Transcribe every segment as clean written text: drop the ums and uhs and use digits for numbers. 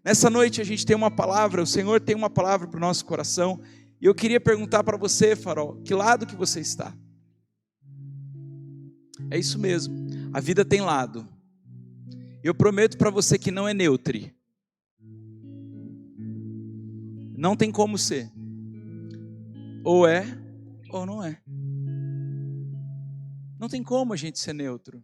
Nessa noite a gente tem uma palavra, o Senhor tem uma palavra para o nosso coração. E eu queria perguntar para você, Farol, que lado que você está? É isso mesmo, a vida tem lado. Eu prometo para você que não é neutro. Não tem como ser. Ou é, ou não é. Não tem como a gente ser neutro.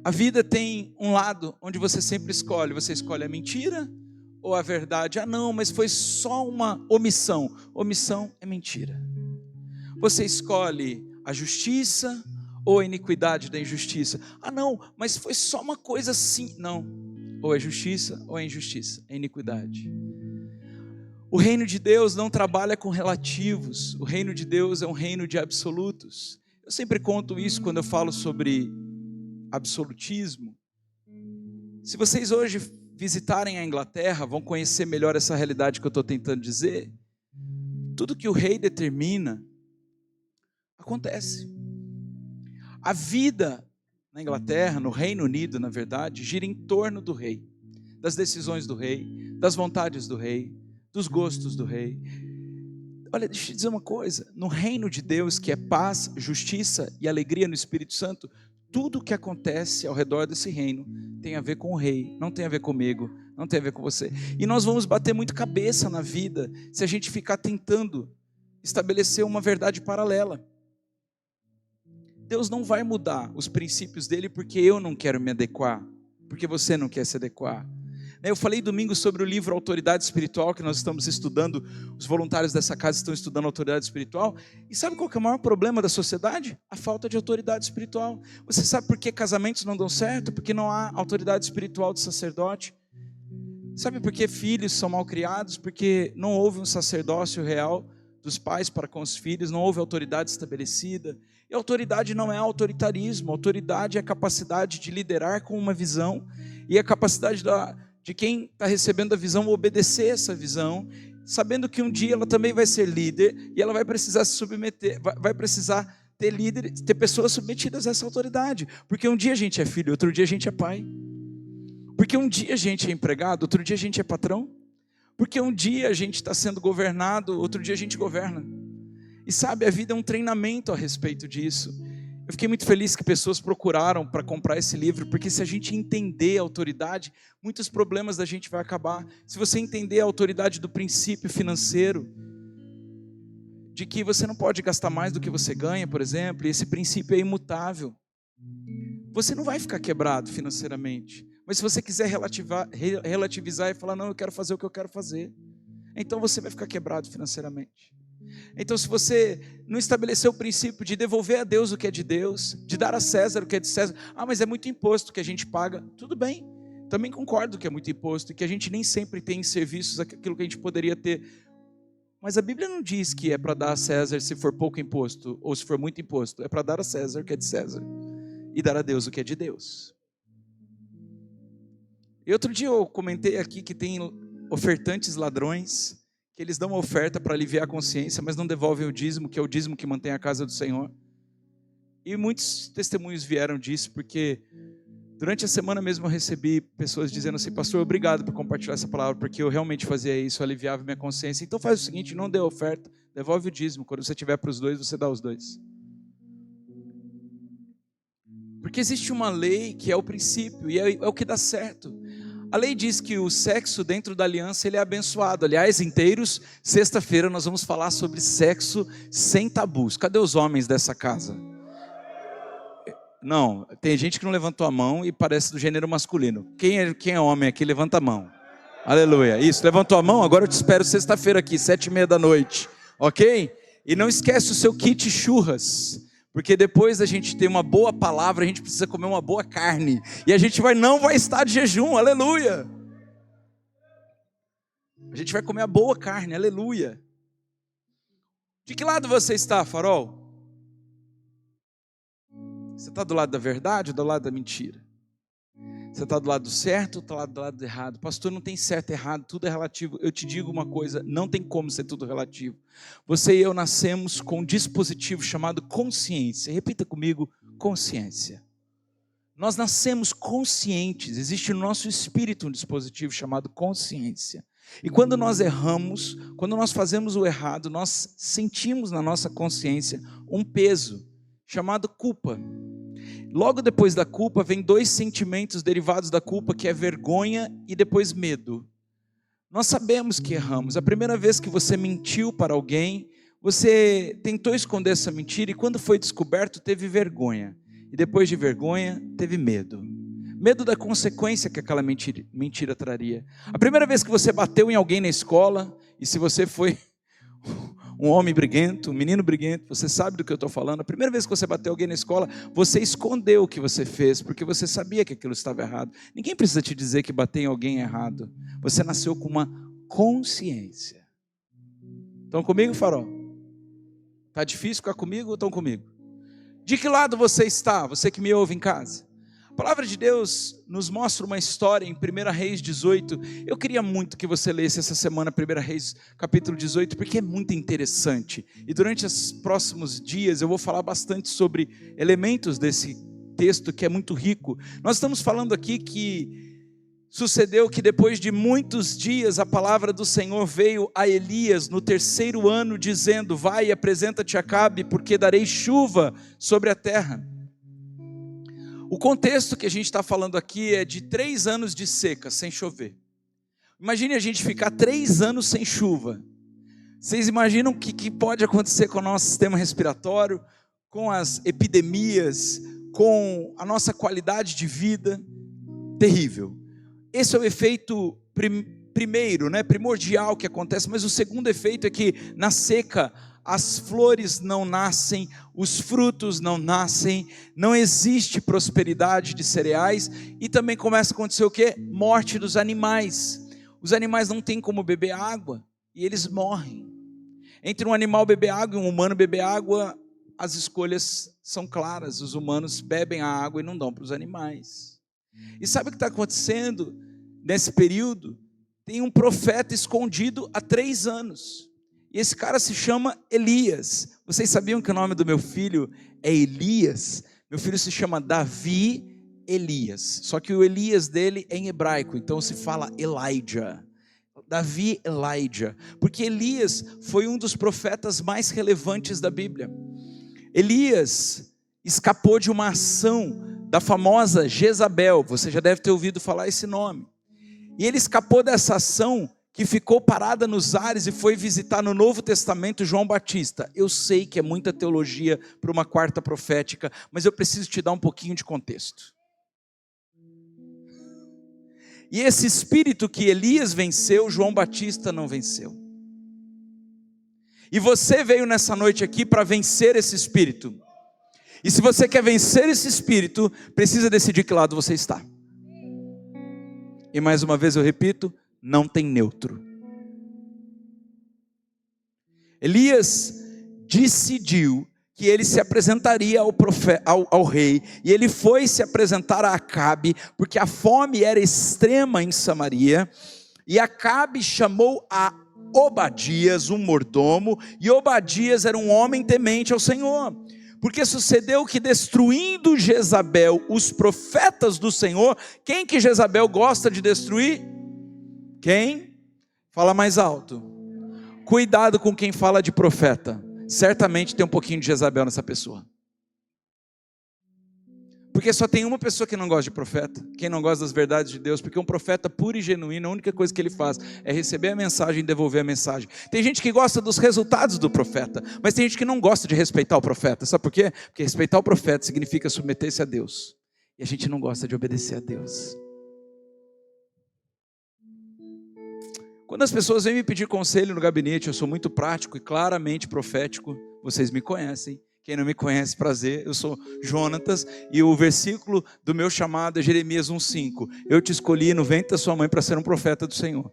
A vida tem um lado onde você sempre escolhe. Você escolhe a mentira ou a verdade. Ah não, mas foi só uma omissão. Omissão é mentira. Você escolhe a justiça ou a iniquidade da injustiça. Ah não, mas foi só uma coisa assim. Não, ou é justiça ou é injustiça, é iniquidade. O reino de Deus não trabalha com relativos. O reino de Deus é um reino de absolutos. Eu sempre conto isso quando eu falo sobre absolutismo. Se vocês hoje visitarem a Inglaterra, vão conhecer melhor essa realidade que eu estou tentando dizer. Tudo que o rei determina, acontece. A vida na Inglaterra, no Reino Unido, na verdade, gira em torno do rei, das decisões do rei, das vontades do rei, dos gostos do rei. Olha, deixa eu te dizer uma coisa, no reino de Deus, que é paz, justiça e alegria no Espírito Santo, tudo o que acontece ao redor desse reino tem a ver com o rei, não tem a ver comigo, não tem a ver com você. E nós vamos bater muito cabeça na vida se a gente ficar tentando estabelecer uma verdade paralela. Deus não vai mudar os princípios dele porque eu não quero me adequar, porque você não quer se adequar. Eu falei domingo sobre o livro Autoridade Espiritual, que nós estamos estudando, os voluntários dessa casa estão estudando autoridade espiritual, e sabe qual que é o maior problema da sociedade? A falta de autoridade espiritual. Você sabe por que casamentos não dão certo? Porque não há autoridade espiritual do sacerdote. Sabe por que filhos são mal criados? Porque não houve um sacerdócio real dos pais para com os filhos, não houve autoridade estabelecida. E autoridade não é autoritarismo, autoridade é a capacidade de liderar com uma visão, e a capacidade de quem está recebendo a visão obedecer essa visão, sabendo que um dia ela também vai ser líder, e ela vai precisar se submeter, vai precisar ter líderes, ter pessoas submetidas a essa autoridade, porque um dia a gente é filho, outro dia a gente é pai, porque um dia a gente é empregado, outro dia a gente é patrão, porque um dia a gente está sendo governado, outro dia a gente governa. E sabe, a vida é um treinamento a respeito disso. Eu fiquei muito feliz que pessoas procuraram para comprar esse livro, porque se a gente entender a autoridade, muitos problemas da gente vai acabar. Se você entender a autoridade do princípio financeiro, de que você não pode gastar mais do que você ganha, por exemplo, e esse princípio é imutável, você não vai ficar quebrado financeiramente. Mas se você quiser relativizar e falar, não, eu quero fazer o que eu quero fazer, então você vai ficar quebrado financeiramente. Então se você não estabeleceu o princípio de devolver a Deus o que é de Deus, de dar a César o que é de César, mas é muito imposto que a gente paga, tudo bem, também concordo que é muito imposto, e que a gente nem sempre tem em serviços aquilo que a gente poderia ter, mas a Bíblia não diz que é para dar a César se for pouco imposto, ou se for muito imposto, é para dar a César o que é de César, e dar a Deus o que é de Deus. E outro dia eu comentei aqui que tem ofertantes ladrões, que eles dão uma oferta para aliviar a consciência, mas não devolvem o dízimo, que é o dízimo que mantém a casa do Senhor. E muitos testemunhos vieram disso, porque durante a semana mesmo eu recebi pessoas dizendo assim, pastor, obrigado por compartilhar essa palavra, porque eu realmente fazia isso, eu aliviava minha consciência. Então faz o seguinte, não dê oferta, devolve o dízimo, quando você tiver para os dois, você dá os dois. Porque existe uma lei que é o princípio, e é o que dá certo. A lei diz que o sexo dentro da aliança ele é abençoado. Aliás, inteiros, sexta-feira nós vamos falar sobre sexo sem tabus. Cadê os homens dessa casa? Não, tem gente que não levantou a mão e parece do gênero masculino. Quem é homem aqui, levanta a mão. Aleluia. Isso, levantou a mão, agora eu te espero sexta-feira aqui, 7:30, ok? E não esquece o seu kit churras. Porque depois da gente ter uma boa palavra, a gente precisa comer uma boa carne. E a gente não vai estar de jejum, aleluia. A gente vai comer a boa carne, aleluia. De que lado você está, Farol? Você está do lado da verdade ou do lado da mentira? Você está do lado certo ou está do lado do errado? Pastor, não tem certo e errado, tudo é relativo. Eu te digo uma coisa, não tem como ser tudo relativo. Você e eu nascemos com um dispositivo chamado consciência. Repita comigo, consciência. Nós nascemos conscientes, existe no nosso espírito um dispositivo chamado consciência. E quando nós erramos, quando nós fazemos o errado, nós sentimos na nossa consciência um peso chamado culpa. Logo depois da culpa vem 2 sentimentos derivados da culpa, que é vergonha e depois medo. Nós sabemos que erramos. A primeira vez que você mentiu para alguém, você tentou esconder essa mentira e quando foi descoberto teve vergonha. E depois de vergonha, teve medo. Medo da consequência que aquela mentira traria. A primeira vez que você bateu em alguém na escola, e se você foi um homem briguento, um menino briguento, você sabe do que eu estou falando. A primeira vez que você bateu alguém na escola, você escondeu o que você fez, porque você sabia que aquilo estava errado. Ninguém precisa te dizer que bater em alguém é errado. Você nasceu com uma consciência. Estão comigo, farol? Está difícil ficar comigo ou estão comigo? De que lado você está, você que me ouve em casa? A palavra de Deus nos mostra uma história em 1 Reis 18. Eu queria muito que você lesse essa semana 1 Reis capítulo 18, porque é muito interessante. E durante os próximos dias eu vou falar bastante sobre elementos desse texto que é muito rico. Nós estamos falando aqui que sucedeu que depois de muitos dias a palavra do Senhor veio a Elias no 3º ano dizendo: vai e apresenta-te a Acabe, porque darei chuva sobre a terra. O contexto que a gente está falando aqui é de 3 anos de seca, sem chover. Imagine a gente ficar 3 anos sem chuva. Vocês imaginam o que pode acontecer com o nosso sistema respiratório, com as epidemias, com a nossa qualidade de vida? Terrível. Esse é o efeito primeiro, primordial que acontece, mas o segundo efeito é que na seca as flores não nascem, os frutos não nascem, não existe prosperidade de cereais e também começa a acontecer o quê? Morte dos animais. Os animais não têm como beber água e eles morrem. Entre um animal beber água e um humano beber água, as escolhas são claras. Os humanos bebem a água e não dão para os animais. E sabe o que está acontecendo nesse período? Tem um profeta escondido há 3 anos. E esse cara se chama Elias. Vocês sabiam que o nome do meu filho é Elias? Meu filho se chama Davi Elias. Só que o Elias dele é em hebraico, então se fala Elijah. Davi Elijah. Porque Elias foi um dos profetas mais relevantes da Bíblia. Elias escapou de uma ação da famosa Jezabel. Você já deve ter ouvido falar esse nome. E ele escapou dessa ação que ficou parada nos ares e foi visitar no Novo Testamento João Batista. Eu sei que é muita teologia para uma quarta profética, mas eu preciso te dar um pouquinho de contexto. E esse espírito que Elias venceu, João Batista não venceu. E você veio nessa noite aqui para vencer esse espírito. E se você quer vencer esse espírito, precisa decidir que lado você está. E mais uma vez eu repito, não tem neutro. Elias decidiu que ele se apresentaria ao rei, e ele foi se apresentar a Acabe, porque a fome era extrema em Samaria, e Acabe chamou a Obadias, um mordomo, e Obadias era um homem temente ao Senhor, porque sucedeu que destruindo Jezabel, os profetas do Senhor, quem que Jezabel gosta de destruir? Quem? Fala mais alto. Cuidado com quem fala de profeta. Certamente tem um pouquinho de Jezabel nessa pessoa. Porque só tem uma pessoa que não gosta de profeta. Quem não gosta das verdades de Deus. Porque um profeta puro e genuíno, a única coisa que ele faz é receber a mensagem e devolver a mensagem. Tem gente que gosta dos resultados do profeta, mas tem gente que não gosta de respeitar o profeta. Sabe por quê? Porque respeitar o profeta significa submeter-se a Deus. E a gente não gosta de obedecer a Deus. Quando as pessoas vêm me pedir conselho no gabinete, eu sou muito prático e claramente profético. Vocês me conhecem. Quem não me conhece, prazer, eu sou Jonatas. E o versículo do meu chamado é Jeremias 1,5. Eu te escolhi no ventre da sua mãe para ser um profeta do Senhor.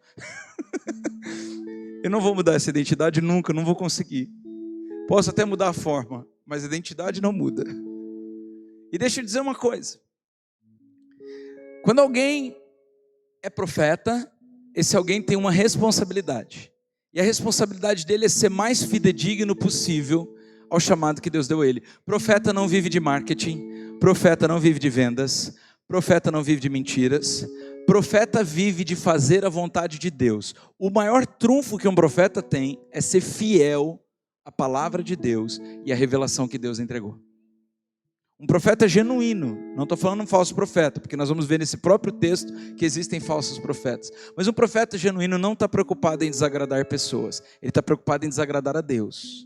Eu não vou mudar essa identidade nunca, não vou conseguir. Posso até mudar a forma, mas a identidade não muda. E deixa eu dizer uma coisa. Quando alguém é profeta, esse alguém tem uma responsabilidade. E a responsabilidade dele é ser mais fidedigno possível ao chamado que Deus deu a ele. Profeta não vive de marketing, profeta não vive de vendas, profeta não vive de mentiras, profeta vive de fazer a vontade de Deus. O maior trunfo que um profeta tem é ser fiel à palavra de Deus e à revelação que Deus entregou. Um profeta genuíno, não estou falando um falso profeta, porque nós vamos ver nesse próprio texto que existem falsos profetas. Mas um profeta genuíno não está preocupado em desagradar pessoas, ele está preocupado em desagradar a Deus.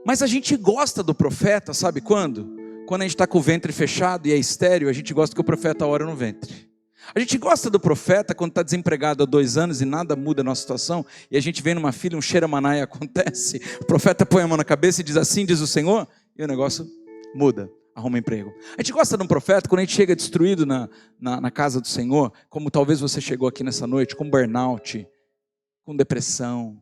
Mas a gente gosta do profeta, sabe quando? Quando a gente está com o ventre fechado e é estéril, a gente gosta que o profeta ore no ventre. A gente gosta do profeta quando está desempregado há 2 anos e nada muda a nossa situação, e a gente vem numa fila, um xeramanaia acontece, o profeta põe a mão na cabeça e diz assim, diz o Senhor, e o negócio muda, arruma emprego. A gente gosta de um profeta quando a gente chega destruído na casa do Senhor, como talvez você chegou aqui nessa noite, com burnout, com depressão,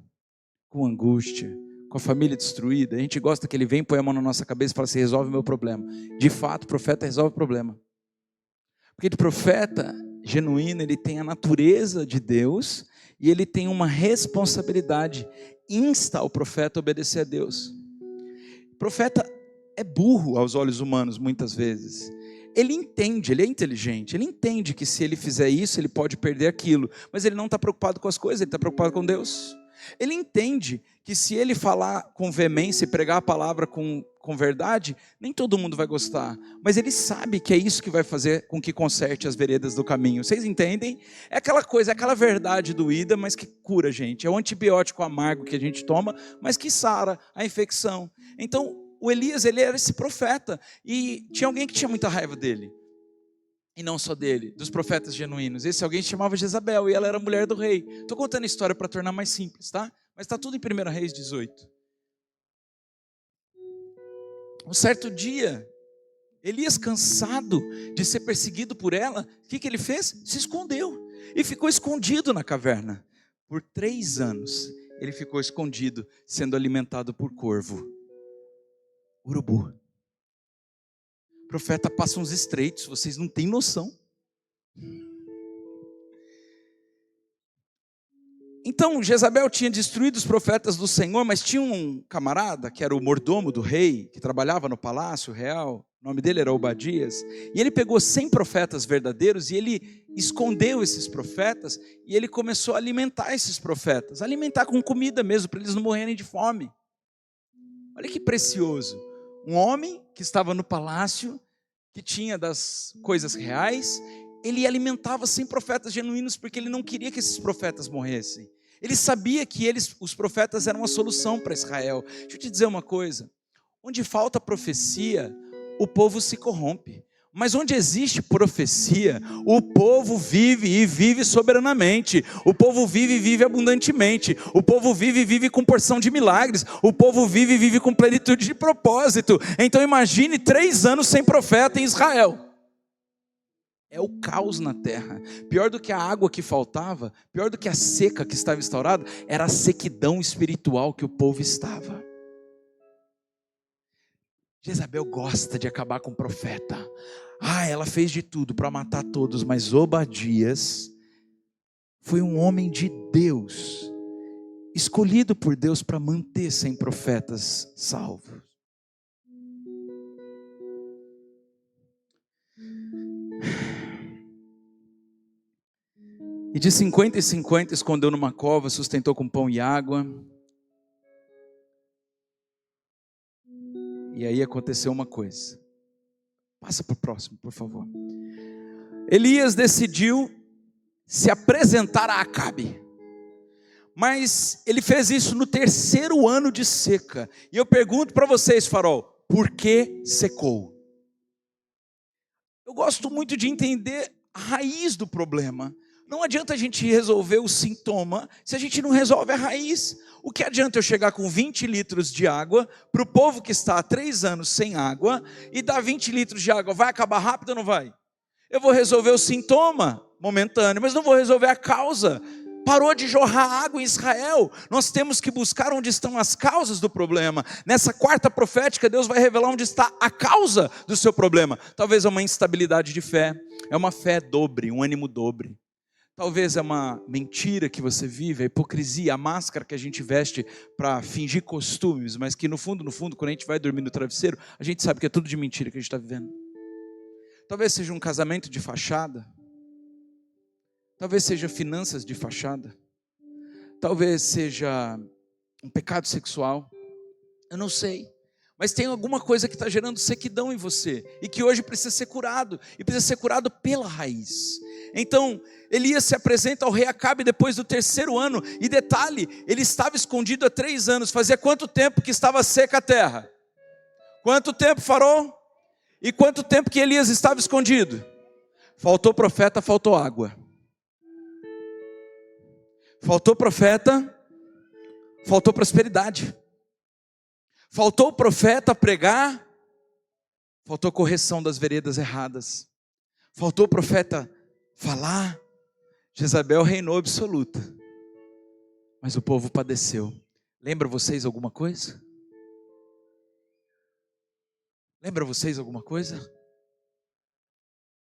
com angústia, com a família destruída. A gente gosta que ele vem, põe a mão na nossa cabeça e fala assim, resolve o meu problema. De fato, o profeta resolve o problema. Porque o profeta genuíno, ele tem a natureza de Deus e ele tem uma responsabilidade, insta o profeta a obedecer a Deus. O profeta é burro aos olhos humanos muitas vezes. Ele entende, ele é inteligente, ele entende que se ele fizer isso, ele pode perder aquilo, mas ele não está preocupado com as coisas, ele está preocupado com Deus. Ele entende que se ele falar com veemência e pregar a palavra com verdade, nem todo mundo vai gostar, mas ele sabe que é isso que vai fazer com que conserte as veredas do caminho. Vocês entendem? É aquela coisa, é aquela verdade doída, mas que cura a gente. É o antibiótico amargo que a gente toma, mas que sara a infecção. Então, o Elias, ele era esse profeta, e tinha alguém que tinha muita raiva dele. E não só dele, dos profetas genuínos. Esse alguém se chamava Jezabel, e ela era mulher do rei. Estou contando a história para tornar mais simples, tá? Mas está tudo em 1 Reis 18. Um certo dia, Elias, cansado de ser perseguido por ela, o que ele fez? Se escondeu. E ficou escondido na caverna. Por 3 anos, ele ficou escondido, sendo alimentado por corvo. Urubu. O profeta passa uns estreitos, vocês não têm noção. Então, Jezabel tinha destruído os profetas do Senhor, mas tinha um camarada, que era o mordomo do rei, que trabalhava no palácio real, o nome dele era Obadias, e ele pegou 100 profetas verdadeiros, e ele escondeu esses profetas, e ele começou a alimentar esses profetas, alimentar com comida mesmo, para eles não morrerem de fome. Olha que precioso, um homem que estava no palácio, que tinha das coisas reais, ele alimentava 100 profetas genuínos, porque ele não queria que esses profetas morressem. Ele sabia que os profetas eram a solução para Israel. Deixa eu te dizer uma coisa, onde falta profecia, o povo se corrompe. Mas onde existe profecia, o povo vive e vive soberanamente. O povo vive e vive abundantemente. O povo vive e vive com porção de milagres. O povo vive e vive com plenitude de propósito. Então imagine 3 anos sem profeta em Israel. É o caos na terra. Pior do que a água que faltava, pior do que a seca que estava instaurada, era a sequidão espiritual que o povo estava. Jezabel gosta de acabar com o profeta. Ela fez de tudo para matar todos, mas Obadias foi um homem de Deus, escolhido por Deus para manter 100 profetas salvos. E de 50 em 50 escondeu numa cova, sustentou com pão e água. E aí aconteceu uma coisa. Passa para o próximo, por favor. Elias decidiu se apresentar a Acabe. Mas ele fez isso no 3º ano de seca. E eu pergunto para vocês, Farol, por que secou? Eu gosto muito de entender a raiz do problema. Não adianta a gente resolver o sintoma se a gente não resolve a raiz. O que adianta eu chegar com 20 litros de água para o povo que está há 3 anos sem água e dar 20 litros de água? Vai acabar rápido ou não vai? Eu vou resolver o sintoma momentâneo, mas não vou resolver a causa. Parou de jorrar água em Israel. Nós temos que buscar onde estão as causas do problema. Nessa quarta profética, Deus vai revelar onde está a causa do seu problema. Talvez é uma instabilidade de fé, é uma fé dobre, um ânimo dobre. Talvez é uma mentira que você vive, a hipocrisia, a máscara que a gente veste para fingir costumes, mas que no fundo, quando a gente vai dormir no travesseiro, a gente sabe que é tudo de mentira que a gente está vivendo. Talvez seja um casamento de fachada. Talvez seja finanças de fachada. Talvez seja um pecado sexual. Eu não sei. Mas tem alguma coisa que está gerando sequidão em você. E que hoje precisa ser curado. E precisa ser curado pela raiz. Então, Elias se apresenta ao rei Acabe depois do 3º ano. E detalhe, ele estava escondido há 3 anos. Fazia quanto tempo que estava seca a terra? Quanto tempo, Farol? E quanto tempo que Elias estava escondido? Faltou profeta, faltou água. Faltou profeta, faltou prosperidade. Faltou o profeta pregar, faltou correção das veredas erradas. Faltou o profeta falar. Jezabel reinou absoluta. Mas o povo padeceu. Lembra vocês alguma coisa? Lembra vocês alguma coisa?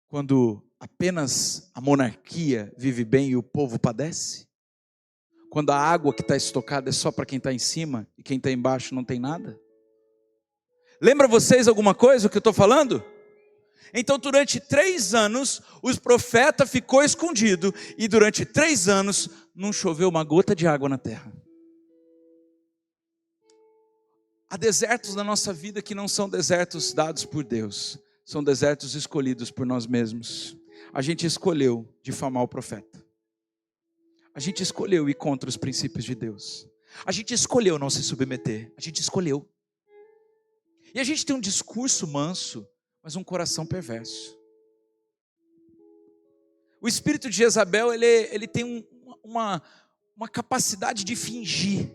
Quando apenas a monarquia vive bem e o povo padece? Quando a água que está estocada é só para quem está em cima e quem está embaixo não tem nada? Lembra vocês alguma coisa o que eu estou falando? Então durante 3 anos os profetas ficou escondido e durante 3 anos não choveu uma gota de água na terra. Há desertos na nossa vida que não são desertos dados por Deus, são desertos escolhidos por nós mesmos. A gente escolheu difamar o profeta. A gente escolheu ir contra os princípios de Deus. A gente escolheu não se submeter. A gente escolheu. E a gente tem um discurso manso, mas um coração perverso. O espírito de Jezabel, ele tem uma capacidade de fingir.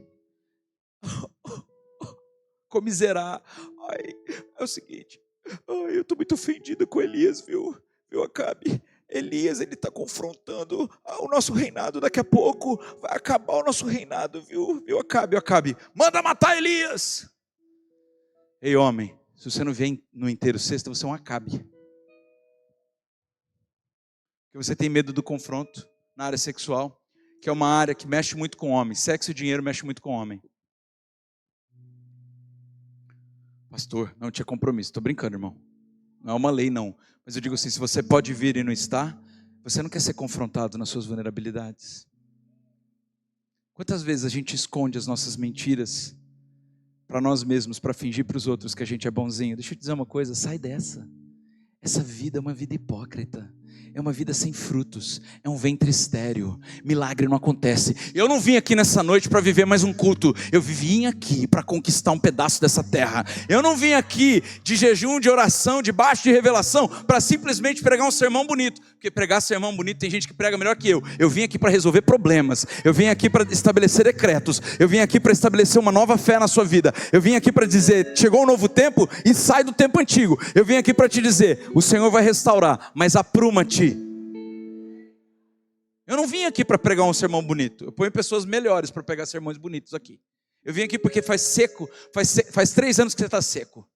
Comiserar. Ai, é o seguinte, eu estou muito ofendida com Elias, viu Acabe? Elias, ele está confrontando o nosso reinado, daqui a pouco vai acabar o nosso reinado, viu Acabe, manda matar Elias. Ei homem, se você não vier no inteiro sexta, você é um Acabe. Porque você tem medo do confronto na área sexual, que é uma área que mexe muito com homem, sexo e dinheiro mexe muito com homem. Pastor, não tinha compromisso, estou brincando, irmão. Não é uma lei, não. Mas eu digo assim, se você pode vir e não está, você não quer ser confrontado nas suas vulnerabilidades. Quantas vezes a gente esconde as nossas mentiras para nós mesmos, para fingir para os outros que a gente é bonzinho? Deixa eu te dizer uma coisa, sai dessa. Essa vida é uma vida hipócrita. É uma vida sem frutos, é um ventre estéril, milagre não acontece. Eu não vim aqui nessa noite para viver mais um culto, eu vim aqui para conquistar um pedaço dessa terra. Eu não vim aqui de jejum, de oração, de baixo de revelação, para simplesmente pregar um sermão bonito, porque pregar sermão bonito tem gente que prega melhor que eu. Eu vim aqui para resolver problemas, eu vim aqui para estabelecer decretos, eu vim aqui para estabelecer uma nova fé na sua vida, eu vim aqui para dizer, chegou um novo tempo e sai do tempo antigo. Eu vim aqui para te dizer, o Senhor vai restaurar, mas apruma-te. Eu não vim aqui para pregar um sermão bonito. Eu ponho pessoas melhores para pegar sermões bonitos aqui. Eu vim aqui porque faz 3 anos que você está seco.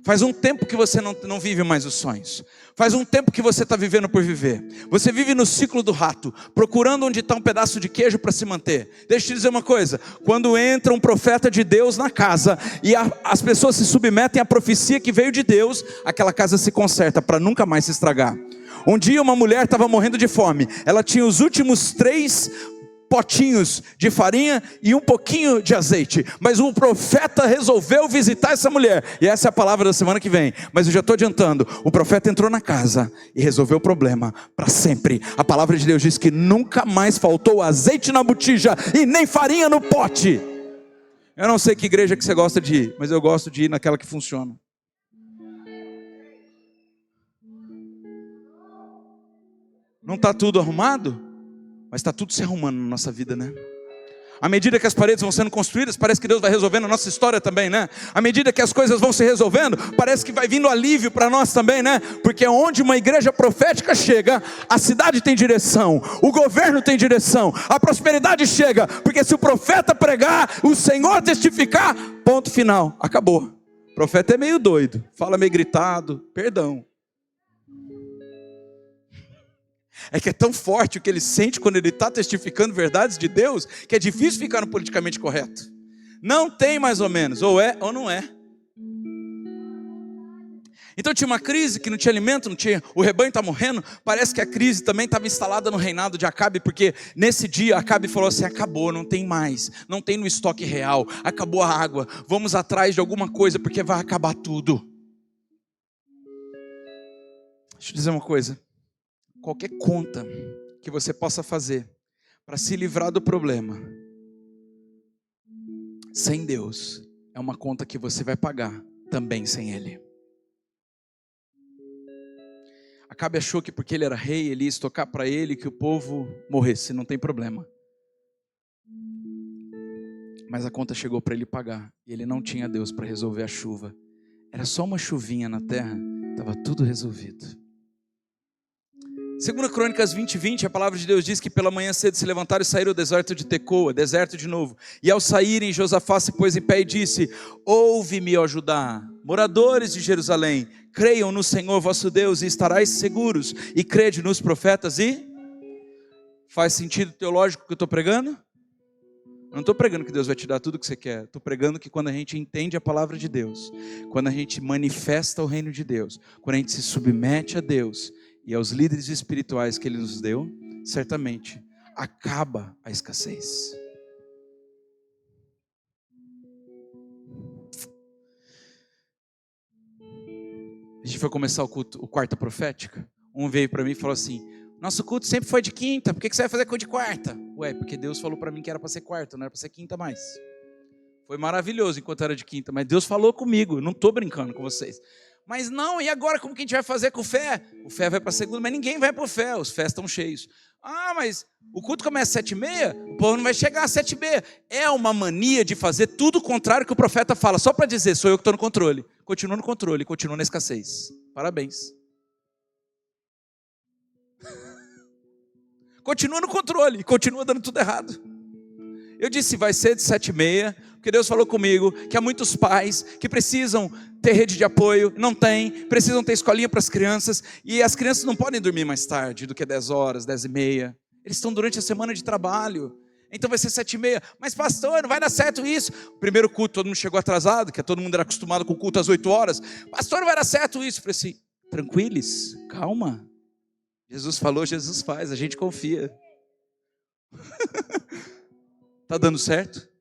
Faz um tempo que você não vive mais os sonhos. Faz um tempo que você está vivendo por viver. Você vive no ciclo do rato, procurando onde está um pedaço de queijo para se manter. Deixa eu te dizer uma coisa. Quando entra um profeta de Deus na casa e as pessoas se submetem à profecia que veio de Deus, aquela casa se conserta para nunca mais se estragar. Um dia uma mulher estava morrendo de fome. Ela tinha os últimos 3 potinhos de farinha e um pouquinho de azeite. Mas um profeta resolveu visitar essa mulher. E essa é a palavra da semana que vem. Mas eu já estou adiantando. O profeta entrou na casa e resolveu o problema para sempre. A palavra de Deus diz que nunca mais faltou azeite na botija e nem farinha no pote. Eu não sei que igreja que você gosta de ir, mas eu gosto de ir naquela que funciona. Não está tudo arrumado? Mas está tudo se arrumando na nossa vida, né? À medida que as paredes vão sendo construídas, parece que Deus vai resolvendo a nossa história também, né? À medida que as coisas vão se resolvendo, parece que vai vindo alívio para nós também, né? Porque onde uma igreja profética chega, a cidade tem direção, o governo tem direção, a prosperidade chega. Porque se o profeta pregar, o Senhor testificar, ponto final, acabou. O profeta é meio doido, fala meio gritado, perdão. É que é tão forte o que ele sente quando ele está testificando verdades de Deus, que é difícil ficar no politicamente correto. Não tem mais ou menos, ou é ou não é. Então tinha uma crise que não tinha alimento, não tinha, o rebanho está morrendo. Parece que a crise também estava instalada no reinado de Acabe, porque nesse dia Acabe falou assim: acabou, não tem mais, não tem no estoque real, acabou a água, vamos atrás de alguma coisa porque vai acabar tudo. Deixa eu dizer uma coisa, qualquer conta que você possa fazer para se livrar do problema, sem Deus, é uma conta que você vai pagar também sem Ele. Acabe achou que porque ele era rei, ele ia estocar para ele que o povo morresse, não tem problema. Mas a conta chegou para ele pagar, e ele não tinha Deus para resolver a chuva. Era só uma chuvinha na terra, estava tudo resolvido. 2 Crônicas 20:20, a palavra de Deus diz que pela manhã cedo se levantaram e saíram ao deserto de Tecoa, deserto de novo. E ao saírem, Josafá se pôs em pé e disse: ouve-me, ó Judá, moradores de Jerusalém, creiam no Senhor vosso Deus e estarais seguros, e crede nos profetas. E faz sentido teológico o que eu estou pregando? Eu não estou pregando que Deus vai te dar tudo o que você quer. Estou pregando que quando a gente entende a palavra de Deus, quando a gente manifesta o reino de Deus, quando a gente se submete a Deus e aos líderes espirituais que Ele nos deu, certamente acaba a escassez. A gente foi começar o culto, o quarta profética. Um veio para mim e falou assim: nosso culto sempre foi de quinta, por que você vai fazer culto de quarta? Ué, porque Deus falou para mim que era para ser quarta, não era para ser quinta mais. Foi maravilhoso enquanto era de quinta, mas Deus falou comigo, não estou brincando com vocês. Mas não, e agora como que a gente vai fazer com o fé? O fé vai para segunda, mas ninguém vai para o fé, os fés estão cheios. Ah, mas o culto começa às 7h30, o povo não vai chegar às 7h30. É uma mania de fazer tudo o contrário que o profeta fala, só para dizer: sou eu que estou no controle. Continua no controle, continua na escassez. Parabéns. Continua no controle, continua dando tudo errado. Eu disse: vai ser de 7h30, porque Deus falou comigo que há muitos pais que precisam ter rede de apoio, não tem, precisam ter escolinha para as crianças, e as crianças não podem dormir mais tarde do que 10 horas, 10h30. Eles estão durante a semana de trabalho, então vai ser 7h30. Mas pastor, não vai dar certo isso. O primeiro culto todo mundo chegou atrasado, que todo mundo era acostumado com o culto às 8 horas. Pastor, não vai dar certo isso. Eu falei assim: tranquilos, calma. Jesus falou, Jesus faz, a gente confia. Está dando certo?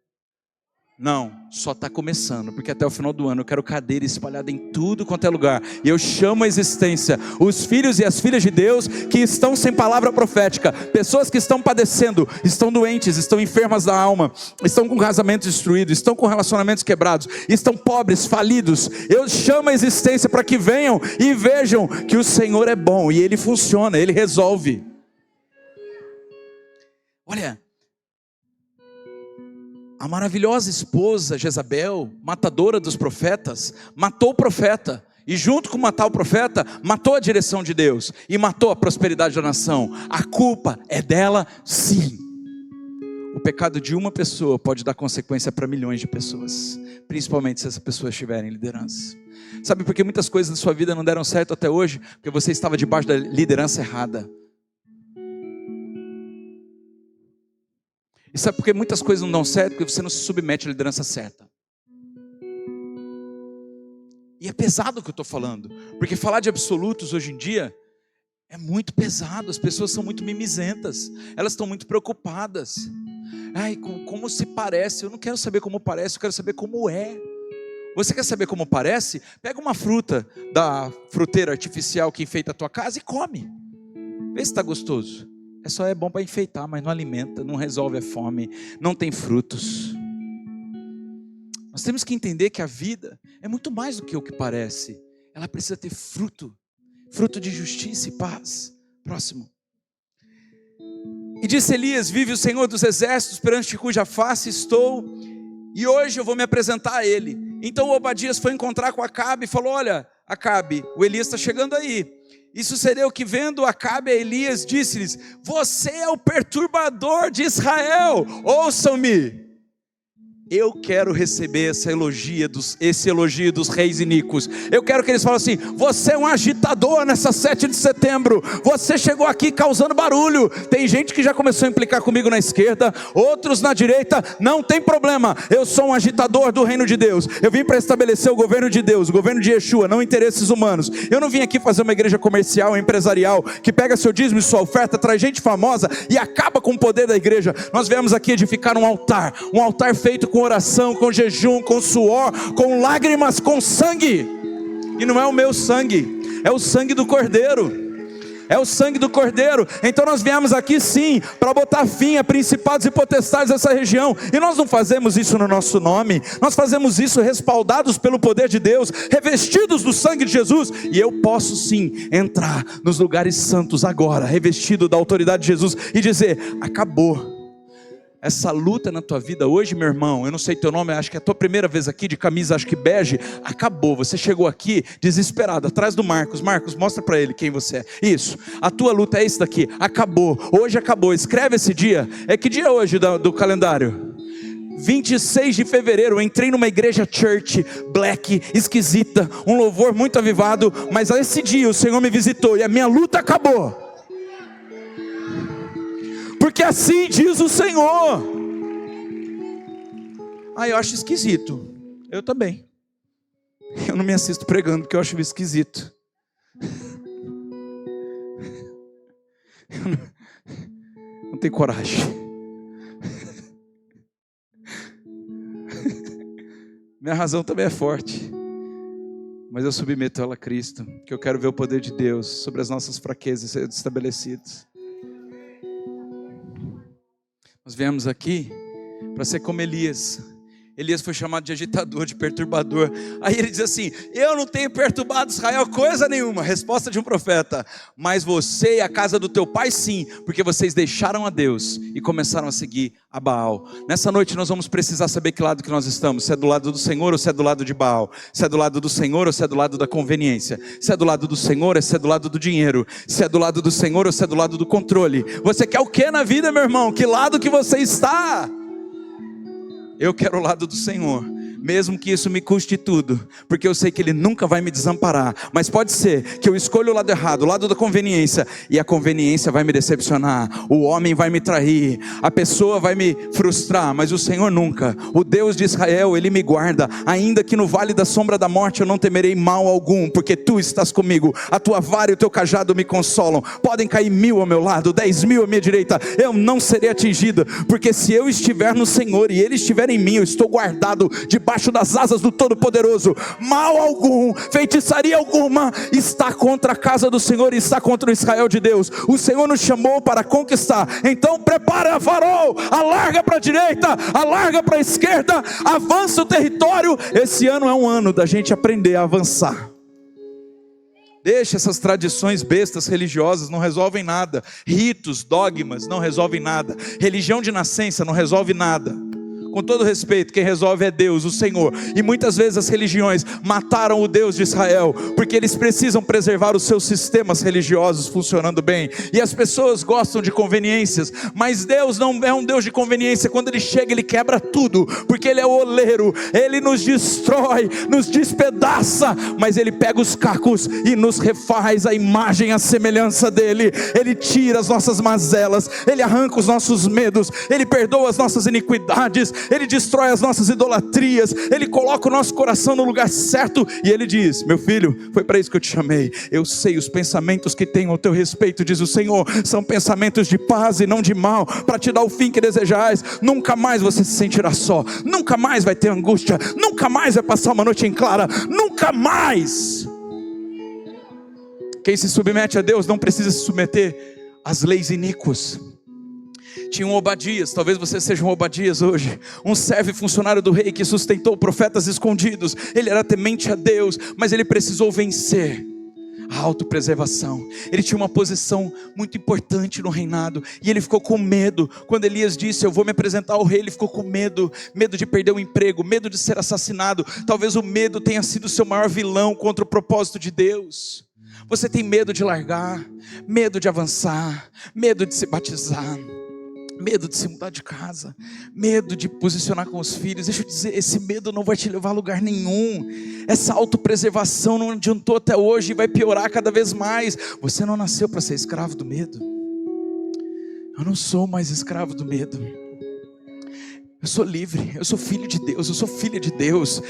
Não, só está começando, porque até o final do ano eu quero cadeira espalhada em tudo quanto é lugar, e eu chamo a existência os filhos e as filhas de Deus que estão sem palavra profética, pessoas que estão padecendo, estão doentes, estão enfermas da alma, estão com casamento destruído, estão com relacionamentos quebrados, estão pobres, falidos. Eu chamo a existência para que venham e vejam que o Senhor é bom, e Ele funciona, Ele resolve. Olha, a maravilhosa esposa Jezabel, matadora dos profetas, matou o profeta. E junto com matar o profeta, matou a direção de Deus. E matou a prosperidade da nação. A culpa é dela, sim. O pecado de uma pessoa pode dar consequência para milhões de pessoas. Principalmente se essas pessoas estiverem em liderança. Sabe por que muitas coisas na sua vida não deram certo até hoje? Porque você estava debaixo da liderança errada. E sabe por que muitas coisas não dão certo? Porque você não se submete à liderança certa. E é pesado o que eu estou falando, porque falar de absolutos hoje em dia é muito pesado. As pessoas são muito mimizentas, elas estão muito preocupadas. Ai, como se parece? Eu não quero saber como parece, eu quero saber como é. Você quer saber como parece? Pega uma fruta da fruteira artificial que enfeita a tua casa e come. Vê se está gostoso. É bom para enfeitar, mas não alimenta, não resolve a fome, não tem frutos. Nós temos que entender que a vida é muito mais do que o que parece. Ela precisa ter fruto, fruto de justiça e paz. Próximo. E disse Elias: vive o Senhor dos exércitos, perante cuja face estou, e hoje eu vou me apresentar a ele. Então Obadias foi encontrar com Acabe e falou: olha, Acabe, o Elias está chegando aí. E sucedeu que, vendo Acabe a Elias, disse-lhes: você é o perturbador de Israel, ouçam-me. Eu quero receber esse elogio dos reis iníquos. Eu quero que eles falem assim: você é um agitador nessa 7 de setembro. Você chegou aqui causando barulho. Tem gente que já começou a implicar comigo na esquerda, outros na direita. Não tem problema, eu sou um agitador do reino de Deus. Eu vim para estabelecer o governo de Deus, o governo de Yeshua, não interesses humanos. Eu não vim aqui fazer uma igreja comercial, empresarial, que pega seu dízimo e sua oferta, traz gente famosa e acaba com o poder da igreja. Nós viemos aqui edificar um altar feito com oração, com jejum, com suor, com lágrimas, com sangue. E não é o meu sangue, é o sangue do Cordeiro. É o sangue do Cordeiro. Então nós viemos aqui sim, para botar fim a principados e potestades dessa região. E nós não fazemos isso no nosso nome. Nós fazemos isso respaldados pelo poder de Deus, revestidos do sangue de Jesus. E eu posso sim entrar nos lugares santos agora, revestido da autoridade de Jesus, e dizer: acabou. Essa luta na tua vida hoje, meu irmão, eu não sei teu nome, acho que é a tua primeira vez aqui, de camisa, acho que bege, acabou. Você chegou aqui desesperado, atrás do Marcos. Marcos, mostra para ele quem você é. Isso, a tua luta é isso daqui, acabou, hoje acabou. Escreve esse dia. É que dia é hoje do calendário? 26 de fevereiro, eu entrei numa igreja church, black, esquisita, um louvor muito avivado, mas esse dia o Senhor me visitou e a minha luta acabou. Porque assim diz o Senhor. Eu acho esquisito. Eu também. Eu não me assisto pregando porque eu acho esquisito. Eu não tenho coragem. Minha razão também é forte. Mas eu submeto ela a Cristo, que eu quero ver o poder de Deus sobre as nossas fraquezas sendo estabelecidas. Nós viemos aqui para ser como Elias. Elias foi chamado de agitador, de perturbador. Aí ele diz assim: eu não tenho perturbado Israel coisa nenhuma. Resposta de um profeta: mas você e a casa do teu pai sim, porque vocês deixaram a Deus e começaram a seguir a Baal. Nessa noite nós vamos precisar saber que lado que nós estamos. Se é do lado do Senhor ou se é do lado de Baal. Se é do lado do Senhor ou se é do lado da conveniência. Se é do lado do Senhor ou se é do lado do dinheiro. Se é do lado do Senhor ou se é do lado do controle. Você quer o que na vida, meu irmão? Que lado que você está? Eu quero o lado do Senhor, mesmo que isso me custe tudo, porque eu sei que Ele nunca vai me desamparar. Mas pode ser que eu escolha o lado errado, o lado da conveniência, e a conveniência vai me decepcionar, o homem vai me trair, a pessoa vai me frustrar, mas o Senhor nunca. O Deus de Israel, Ele me guarda. Ainda que no vale da sombra da morte eu não temerei mal algum, porque Tu estás comigo, a Tua vara e o Teu cajado me consolam. Podem cair 1000 ao meu lado, 10.000 à minha direita, eu não serei atingido, porque se eu estiver no Senhor e Ele estiver em mim, eu estou guardado debaixo das asas do Todo-Poderoso. Mal algum, feitiçaria alguma está contra a casa do Senhor e está contra o Israel de Deus. O Senhor nos chamou para conquistar. Então prepara, farol, alarga para a direita, alarga para a esquerda, avança o território. Esse ano é um ano da gente aprender a avançar. Deixa essas tradições bestas religiosas, não resolvem nada. Ritos, dogmas não resolvem nada. Religião de nascença não resolve nada. Com todo respeito, quem resolve é Deus, o Senhor. E muitas vezes as religiões mataram o Deus de Israel, porque eles precisam preservar os seus sistemas religiosos funcionando bem. E as pessoas gostam de conveniências, mas Deus não é um Deus de conveniência. Quando Ele chega, Ele quebra tudo, porque Ele é o oleiro. Ele nos destrói, nos despedaça, mas Ele pega os cacos e nos refaz a imagem, a semelhança dEle. Ele tira as nossas mazelas, Ele arranca os nossos medos, Ele perdoa as nossas iniquidades, Ele destrói as nossas idolatrias, Ele coloca o nosso coração no lugar certo, e Ele diz: meu filho, foi para isso que eu te chamei. Eu sei os pensamentos que tenho ao teu respeito, diz o Senhor, são pensamentos de paz e não de mal, para te dar o fim que desejais. Nunca mais você se sentirá só, nunca mais vai ter angústia, nunca mais vai passar uma noite em clara, nunca mais. Quem se submete a Deus não precisa se submeter às leis iníquas. Tinha um Obadias, talvez você seja um Obadias hoje, um servo e funcionário do rei que sustentou profetas escondidos. Ele era temente a Deus, mas ele precisou vencer a autopreservação. Ele tinha uma posição muito importante no reinado, e ele ficou com medo. Quando Elias disse: eu vou me apresentar ao rei, ele ficou com medo de perder o emprego, medo de ser assassinado. Talvez o medo tenha sido o seu maior vilão contra o propósito de Deus. Você tem medo de largar, medo de avançar, medo de se batizar. Medo de se mudar de casa, medo de posicionar com os filhos. Deixa eu dizer, esse medo não vai te levar a lugar nenhum. Essa autopreservação não adiantou até hoje e vai piorar cada vez mais. Você não nasceu para ser escravo do medo. Eu não sou mais escravo do medo. Eu sou livre, eu sou filho de Deus, eu sou filha de Deus.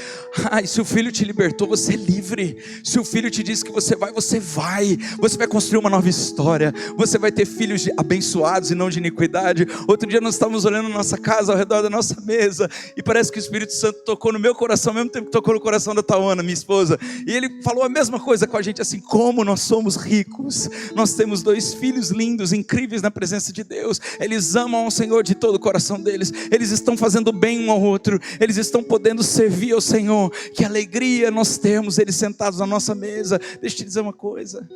E se o Filho te libertou, você é livre. Se o Filho te diz que você vai, você vai. Você vai construir uma nova história. Você vai ter filhos abençoados e não de iniquidade. Outro dia nós estávamos olhando nossa casa, ao redor da nossa mesa, e parece que o Espírito Santo tocou no meu coração, ao mesmo tempo que tocou no coração da Tawana, minha esposa. E ele falou a mesma coisa com a gente, assim: como nós somos ricos. Nós temos 2 filhos lindos, incríveis na presença de Deus. Eles amam ao Senhor de todo o coração deles. Eles estão fazendo bem um ao outro, eles estão podendo servir ao Senhor. Que alegria nós temos eles sentados à nossa mesa. Deixa eu te dizer uma coisa: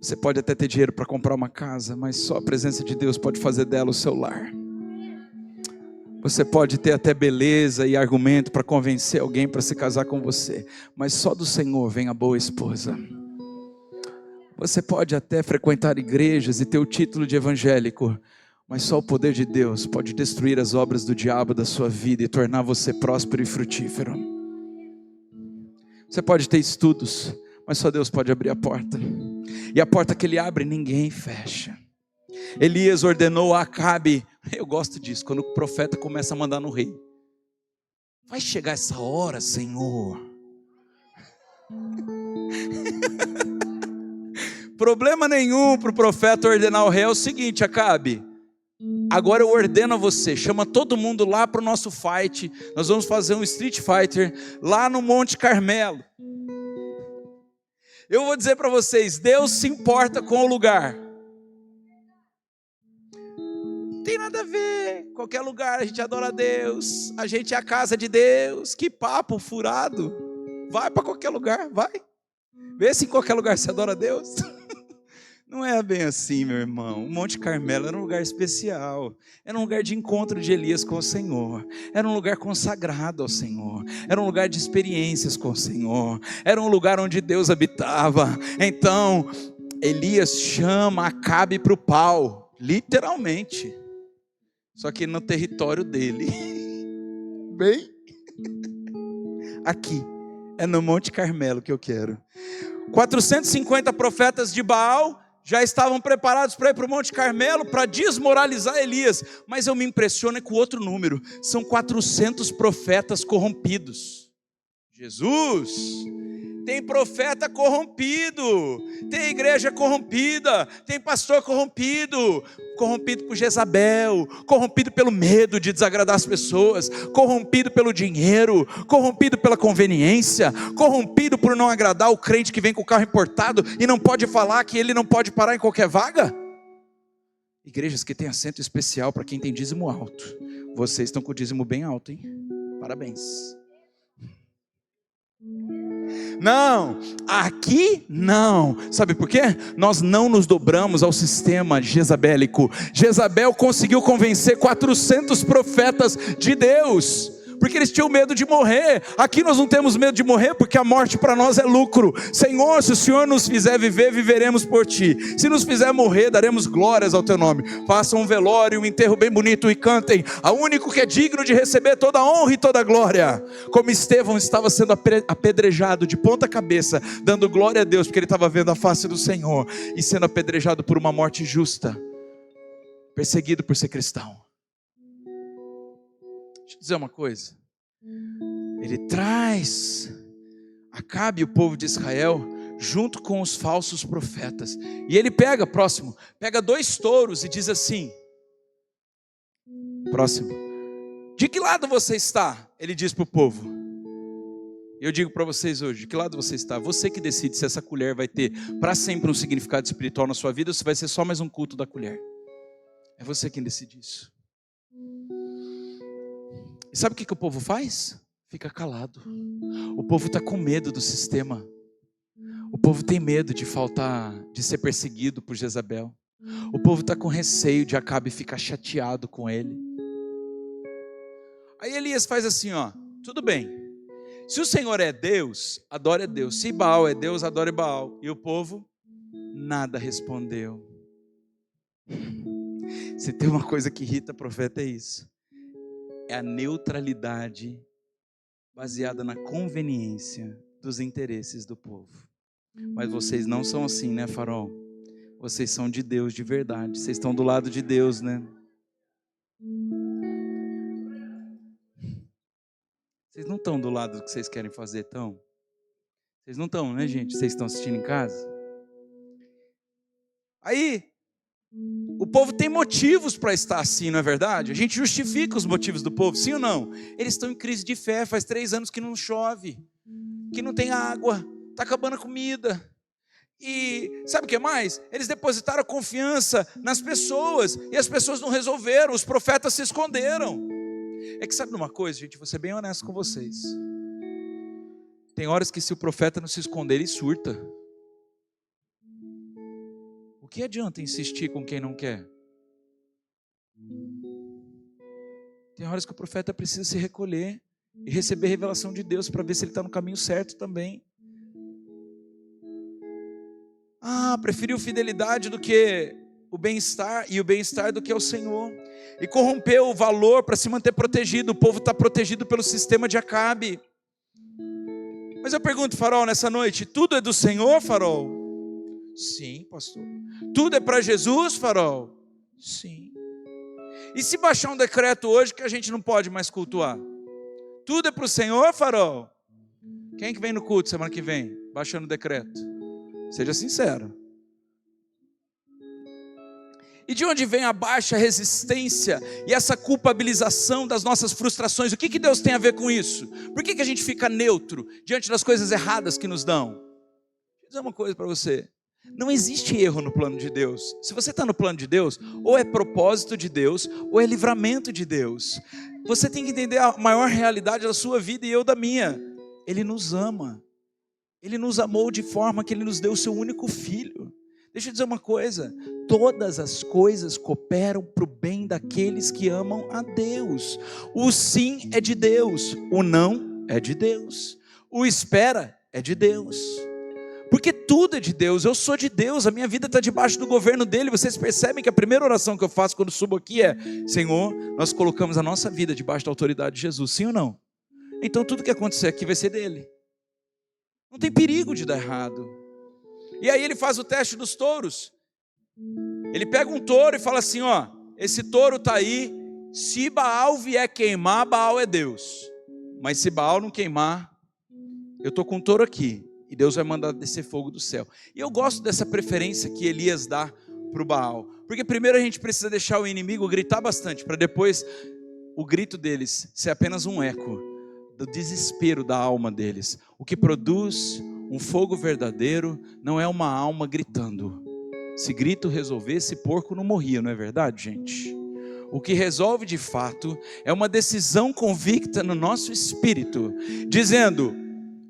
você pode até ter dinheiro para comprar uma casa, mas só a presença de Deus pode fazer dela o seu lar. Você pode ter até beleza e argumento para convencer alguém para se casar com você, mas só do Senhor vem a boa esposa. Você pode até frequentar igrejas e ter o título de evangélico, mas só o poder de Deus pode destruir as obras do diabo da sua vida e tornar você próspero e frutífero. Você pode ter estudos, mas só Deus pode abrir a porta. E a porta que Ele abre, ninguém fecha. Elias ordenou a Acabe. Eu gosto disso, quando o profeta começa a mandar no rei. Vai chegar essa hora, Senhor. Problema nenhum para o profeta ordenar ao rei. É o seguinte, Acabe: agora eu ordeno a você, chama todo mundo lá para o nosso fight. Nós vamos fazer um Street Fighter lá no Monte Carmelo. Eu vou dizer para vocês, Deus se importa com o lugar. Não tem nada a ver, qualquer lugar a gente adora a Deus. A gente é a casa de Deus. Que papo furado. Vai para qualquer lugar, vai. Vê se em qualquer lugar você adora a Deus. Não é bem assim, meu irmão. O Monte Carmelo era um lugar especial. Era um lugar de encontro de Elias com o Senhor. Era um lugar consagrado ao Senhor. Era um lugar de experiências com o Senhor. Era um lugar onde Deus habitava. Então, Elias chama Acabe para o pau. Literalmente. Só que no território dele. Bem, aqui. É no Monte Carmelo que eu quero. 450 profetas de Baal já estavam preparados para ir para o Monte Carmelo para desmoralizar Elias. Mas eu me impressiono com outro número. São 400 profetas corrompidos. Jesus! Tem profeta corrompido, tem igreja corrompida, tem pastor corrompido, corrompido por Jezabel, corrompido pelo medo de desagradar as pessoas, corrompido pelo dinheiro, corrompido pela conveniência, corrompido por não agradar o crente que vem com o carro importado e não pode falar que ele não pode parar em qualquer vaga. Igrejas que têm assento especial para quem tem dízimo alto. Vocês estão com o dízimo bem alto, hein? Parabéns. Não, aqui não. Sabe por quê? Nós não nos dobramos ao sistema jezabélico. Jezabel conseguiu convencer 400 profetas de Deus, porque eles tinham medo de morrer. Aqui nós não temos medo de morrer, porque a morte para nós é lucro. Senhor, se o Senhor nos fizer viver, viveremos por Ti. Se nos fizer morrer, daremos glórias ao Teu nome. Façam um velório, um enterro bem bonito e cantem ao único que é digno de receber toda a honra e toda a glória. Como Estevão estava sendo apedrejado de ponta cabeça, dando glória a Deus, porque ele estava vendo a face do Senhor, e sendo apedrejado por uma morte justa, perseguido por ser cristão. Deixa eu dizer uma coisa. Ele traz Acabe e o povo de Israel junto com os falsos profetas. E ele pega 2 touros e diz assim: próximo, de que lado você está? Ele diz para o povo. Eu digo para vocês hoje, de que lado você está? Você que decide se essa colher vai ter para sempre um significado espiritual na sua vida, ou se vai ser só mais um culto da colher. É você quem decide isso. E sabe o que o povo faz? Fica calado. O povo está com medo do sistema. O povo tem medo de de ser perseguido por Jezabel. O povo está com receio de Acabe ficar chateado com ele. Aí Elias faz assim, tudo bem. Se o Senhor é Deus, adore a Deus. Se Baal é Deus, adore Baal. E o povo nada respondeu. Se tem uma coisa que irrita profeta é isso. É a neutralidade baseada na conveniência dos interesses do povo. Mas vocês não são assim, né, Farol? Vocês são de Deus de verdade. Vocês estão do lado de Deus, né? Vocês não estão do lado do que vocês querem fazer, estão? Vocês não estão, né, gente? Vocês estão assistindo em casa? Aí, o povo tem motivos para estar assim, não é verdade? A gente justifica os motivos do povo, sim ou não? Eles estão em crise de fé, faz 3 anos que não chove, que não tem água, está acabando a comida. E sabe o que mais? Eles depositaram a confiança nas pessoas, e as pessoas não resolveram, os profetas se esconderam. É que sabe uma coisa, gente, vou ser bem honesto com vocês. Tem horas que se o profeta não se esconder, ele surta. O que adianta insistir com quem não quer? Tem horas que o profeta precisa se recolher e receber revelação de Deus para ver se ele está no caminho certo também. Preferiu fidelidade do que o bem-estar, e o bem-estar do que o Senhor. E corrompeu o valor para se manter protegido. O povo está protegido pelo sistema de Acabe. Mas eu pergunto, Farol, nessa noite, tudo é do Senhor, Farol? Sim, pastor. Tudo é para Jesus, Farol? Sim. E se baixar um decreto hoje que a gente não pode mais cultuar? Tudo é para o Senhor, Farol? Quem que vem no culto semana que vem, baixando o decreto? Seja sincero. E de onde vem a baixa resistência e essa culpabilização das nossas frustrações? O que Deus tem a ver com isso? Por que a gente fica neutro diante das coisas erradas que nos dão? Vou dizer uma coisa para você. Não existe erro no plano de Deus. Se você está no plano de Deus, ou é propósito de Deus, ou é livramento de Deus. Você tem que entender a maior realidade da sua vida e eu da minha. Ele nos ama. Ele nos amou de forma que Ele nos deu o seu único filho. Deixa eu dizer uma coisa, todas as coisas cooperam para o bem daqueles que amam a Deus. O sim é de Deus, o não é de Deus, o espera é de Deus, porque tudo é de Deus, eu sou de Deus, a minha vida está debaixo do governo dEle. Vocês percebem que a primeira oração que eu faço quando subo aqui é: Senhor, nós colocamos a nossa vida debaixo da autoridade de Jesus, sim ou não? Então tudo que acontecer aqui vai ser dEle, não tem perigo de dar errado. E aí ele faz o teste dos touros. Ele pega um touro e fala assim, ó, esse touro está aí, se Baal vier queimar, Baal é Deus. Mas se Baal não queimar, eu estou com um touro aqui, e Deus vai mandar descer fogo do céu. E eu gosto dessa preferência que Elias dá para o Baal, porque primeiro a gente precisa deixar o inimigo gritar bastante, para depois o grito deles ser apenas um eco do desespero da alma deles. O que produz um fogo verdadeiro não é uma alma gritando. Se grito resolvesse, porco não morria, não é verdade, gente? O que resolve de fato é uma decisão convicta no nosso espírito, dizendo: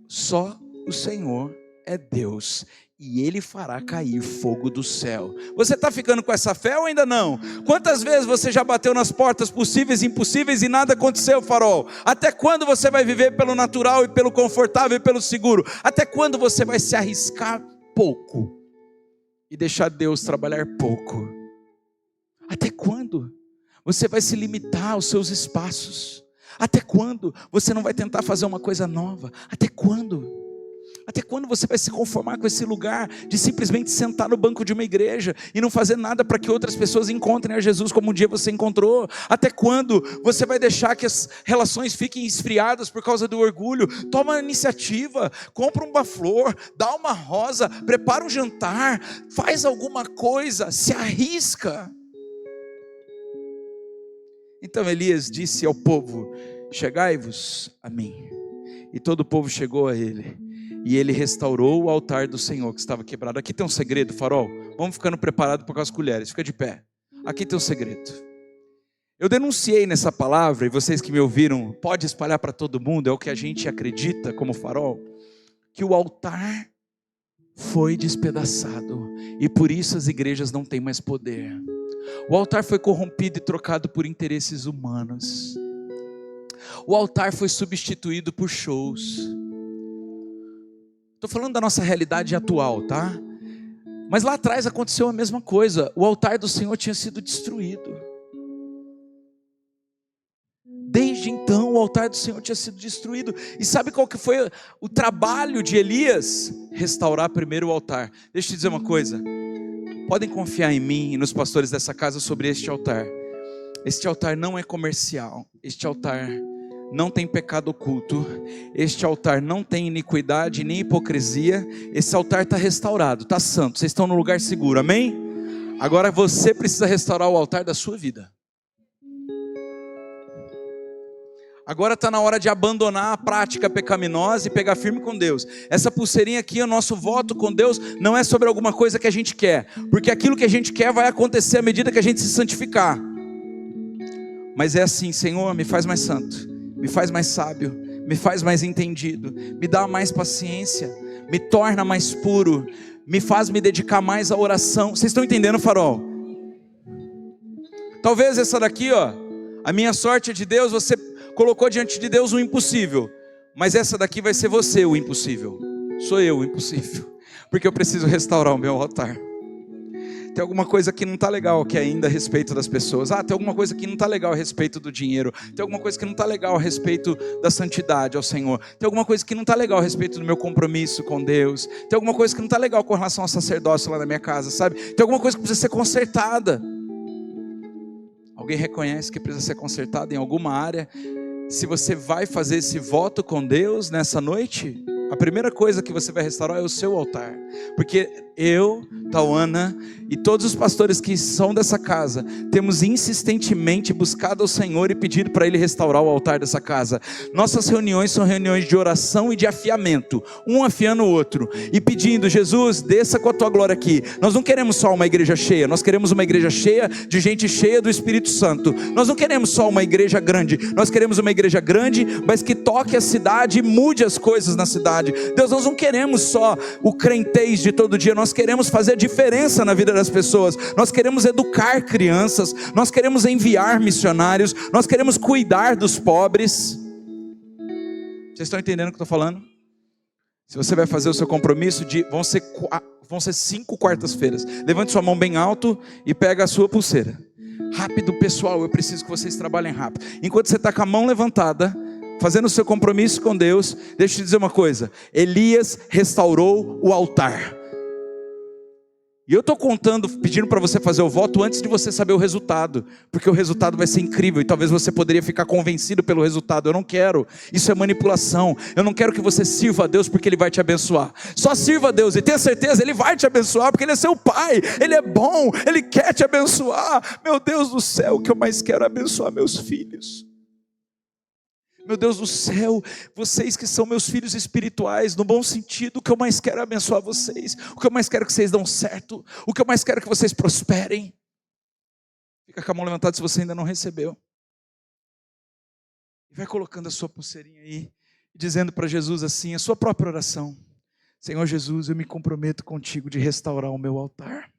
só o Senhor é Deus, e Ele fará cair fogo do céu. Você está ficando com essa fé ou ainda não? Quantas vezes você já bateu nas portas possíveis e impossíveis e nada aconteceu, Farol? Até quando você vai viver pelo natural e pelo confortável e pelo seguro? Até quando você vai se arriscar pouco e deixar Deus trabalhar pouco? Até quando você vai se limitar aos seus espaços? Até quando você não vai tentar fazer uma coisa nova? Até quando? Até quando você vai se conformar com esse lugar de simplesmente sentar no banco de uma igreja e não fazer nada para que outras pessoas encontrem a Jesus como um dia você encontrou? Até quando você vai deixar que as relações fiquem esfriadas por causa do orgulho? Toma a iniciativa, compra uma flor, dá uma rosa, prepara um jantar, faz alguma coisa, se arrisca. Então Elias disse ao povo: chegai-vos a mim. E todo o povo chegou a ele. E ele restaurou o altar do Senhor que estava quebrado. Aqui tem um segredo, Farol. Vamos ficando preparados com as colheres. Fica de pé. Aqui tem um segredo. Eu denunciei nessa palavra, e vocês que me ouviram, pode espalhar para todo mundo, é o que a gente acredita como Farol, que o altar foi despedaçado. E por isso as igrejas não têm mais poder. O altar foi corrompido e trocado por interesses humanos. O altar foi substituído por shows. Estou falando da nossa realidade atual, tá? Mas lá atrás aconteceu a mesma coisa. O altar do Senhor tinha sido destruído. Desde então o altar do Senhor tinha sido destruído. E sabe qual que foi o trabalho de Elias? Restaurar primeiro o altar. Deixa eu te dizer uma coisa. Podem confiar em mim e nos pastores dessa casa sobre este altar. Este altar não é comercial. Este altar não tem pecado oculto. Este altar não tem iniquidade nem hipocrisia. Esse altar está restaurado, está santo. Vocês estão no lugar seguro, amém? Agora você precisa restaurar o altar da sua vida. Agora está na hora de abandonar a prática pecaminosa e pegar firme com Deus. Essa pulseirinha aqui, o nosso voto com Deus, não é sobre alguma coisa que a gente quer. Porque aquilo que a gente quer vai acontecer à medida que a gente se santificar. Mas é assim: Senhor, me faz mais santo, me faz mais sábio, me faz mais entendido, me dá mais paciência, me torna mais puro, me faz me dedicar mais à oração. Vocês estão entendendo, farol? Talvez essa daqui, a minha sorte é de Deus, você colocou diante de Deus o impossível, mas essa daqui vai ser você o impossível. Sou eu o impossível, porque eu preciso restaurar o meu altar. Tem alguma coisa que não está legal aqui ainda a respeito das pessoas. Tem alguma coisa que não está legal a respeito do dinheiro. Tem alguma coisa que não está legal a respeito da santidade ao Senhor. Tem alguma coisa que não está legal a respeito do meu compromisso com Deus. Tem alguma coisa que não está legal com relação ao sacerdócio lá na minha casa, sabe? Tem alguma coisa que precisa ser consertada. Alguém reconhece que precisa ser consertada em alguma área? Se você vai fazer esse voto com Deus nessa noite, a primeira coisa que você vai restaurar é o seu altar. Porque eu, Tauana e todos os pastores que são dessa casa, temos insistentemente buscado ao Senhor e pedido para Ele restaurar o altar dessa casa. Nossas reuniões são reuniões de oração e de afiamento, um afiando o outro, e pedindo: Jesus, desça com a tua glória aqui. Nós não queremos só uma igreja cheia, nós queremos uma igreja cheia de gente cheia do Espírito Santo. Nós não queremos só uma igreja grande, nós queremos uma igreja grande, mas que toque a cidade e mude as coisas na cidade. Deus, nós não queremos só o crentez de todo dia, nós queremos fazer a diferença na vida das pessoas, nós queremos educar crianças, nós queremos enviar missionários, nós queremos cuidar dos pobres. Vocês estão entendendo o que eu estou falando? Se você vai fazer o seu compromisso, vão ser 5 quartas-feiras, levante sua mão bem alto e pega a sua pulseira. Rápido, pessoal, eu preciso que vocês trabalhem rápido. Enquanto você está com a mão levantada, fazendo o seu compromisso com Deus, deixa eu te dizer uma coisa: Elias restaurou o altar. E eu estou pedindo para você fazer o voto antes de você saber o resultado, porque o resultado vai ser incrível e talvez você poderia ficar convencido pelo resultado. Eu não quero, isso é manipulação. Eu não quero que você sirva a Deus porque Ele vai te abençoar. Só sirva a Deus e tenha certeza, Ele vai te abençoar, porque Ele é seu Pai, Ele é bom, Ele quer te abençoar. Meu Deus do céu, o que eu mais quero é abençoar meus filhos. Meu Deus do céu, vocês que são meus filhos espirituais, no bom sentido, o que eu mais quero é abençoar vocês. O que eu mais quero é que vocês dão certo. O que eu mais quero é que vocês prosperem. Fica com a mão levantada se você ainda não recebeu. E vai colocando a sua pulseirinha aí, dizendo para Jesus assim, a sua própria oração: Senhor Jesus, eu me comprometo contigo de restaurar o meu altar.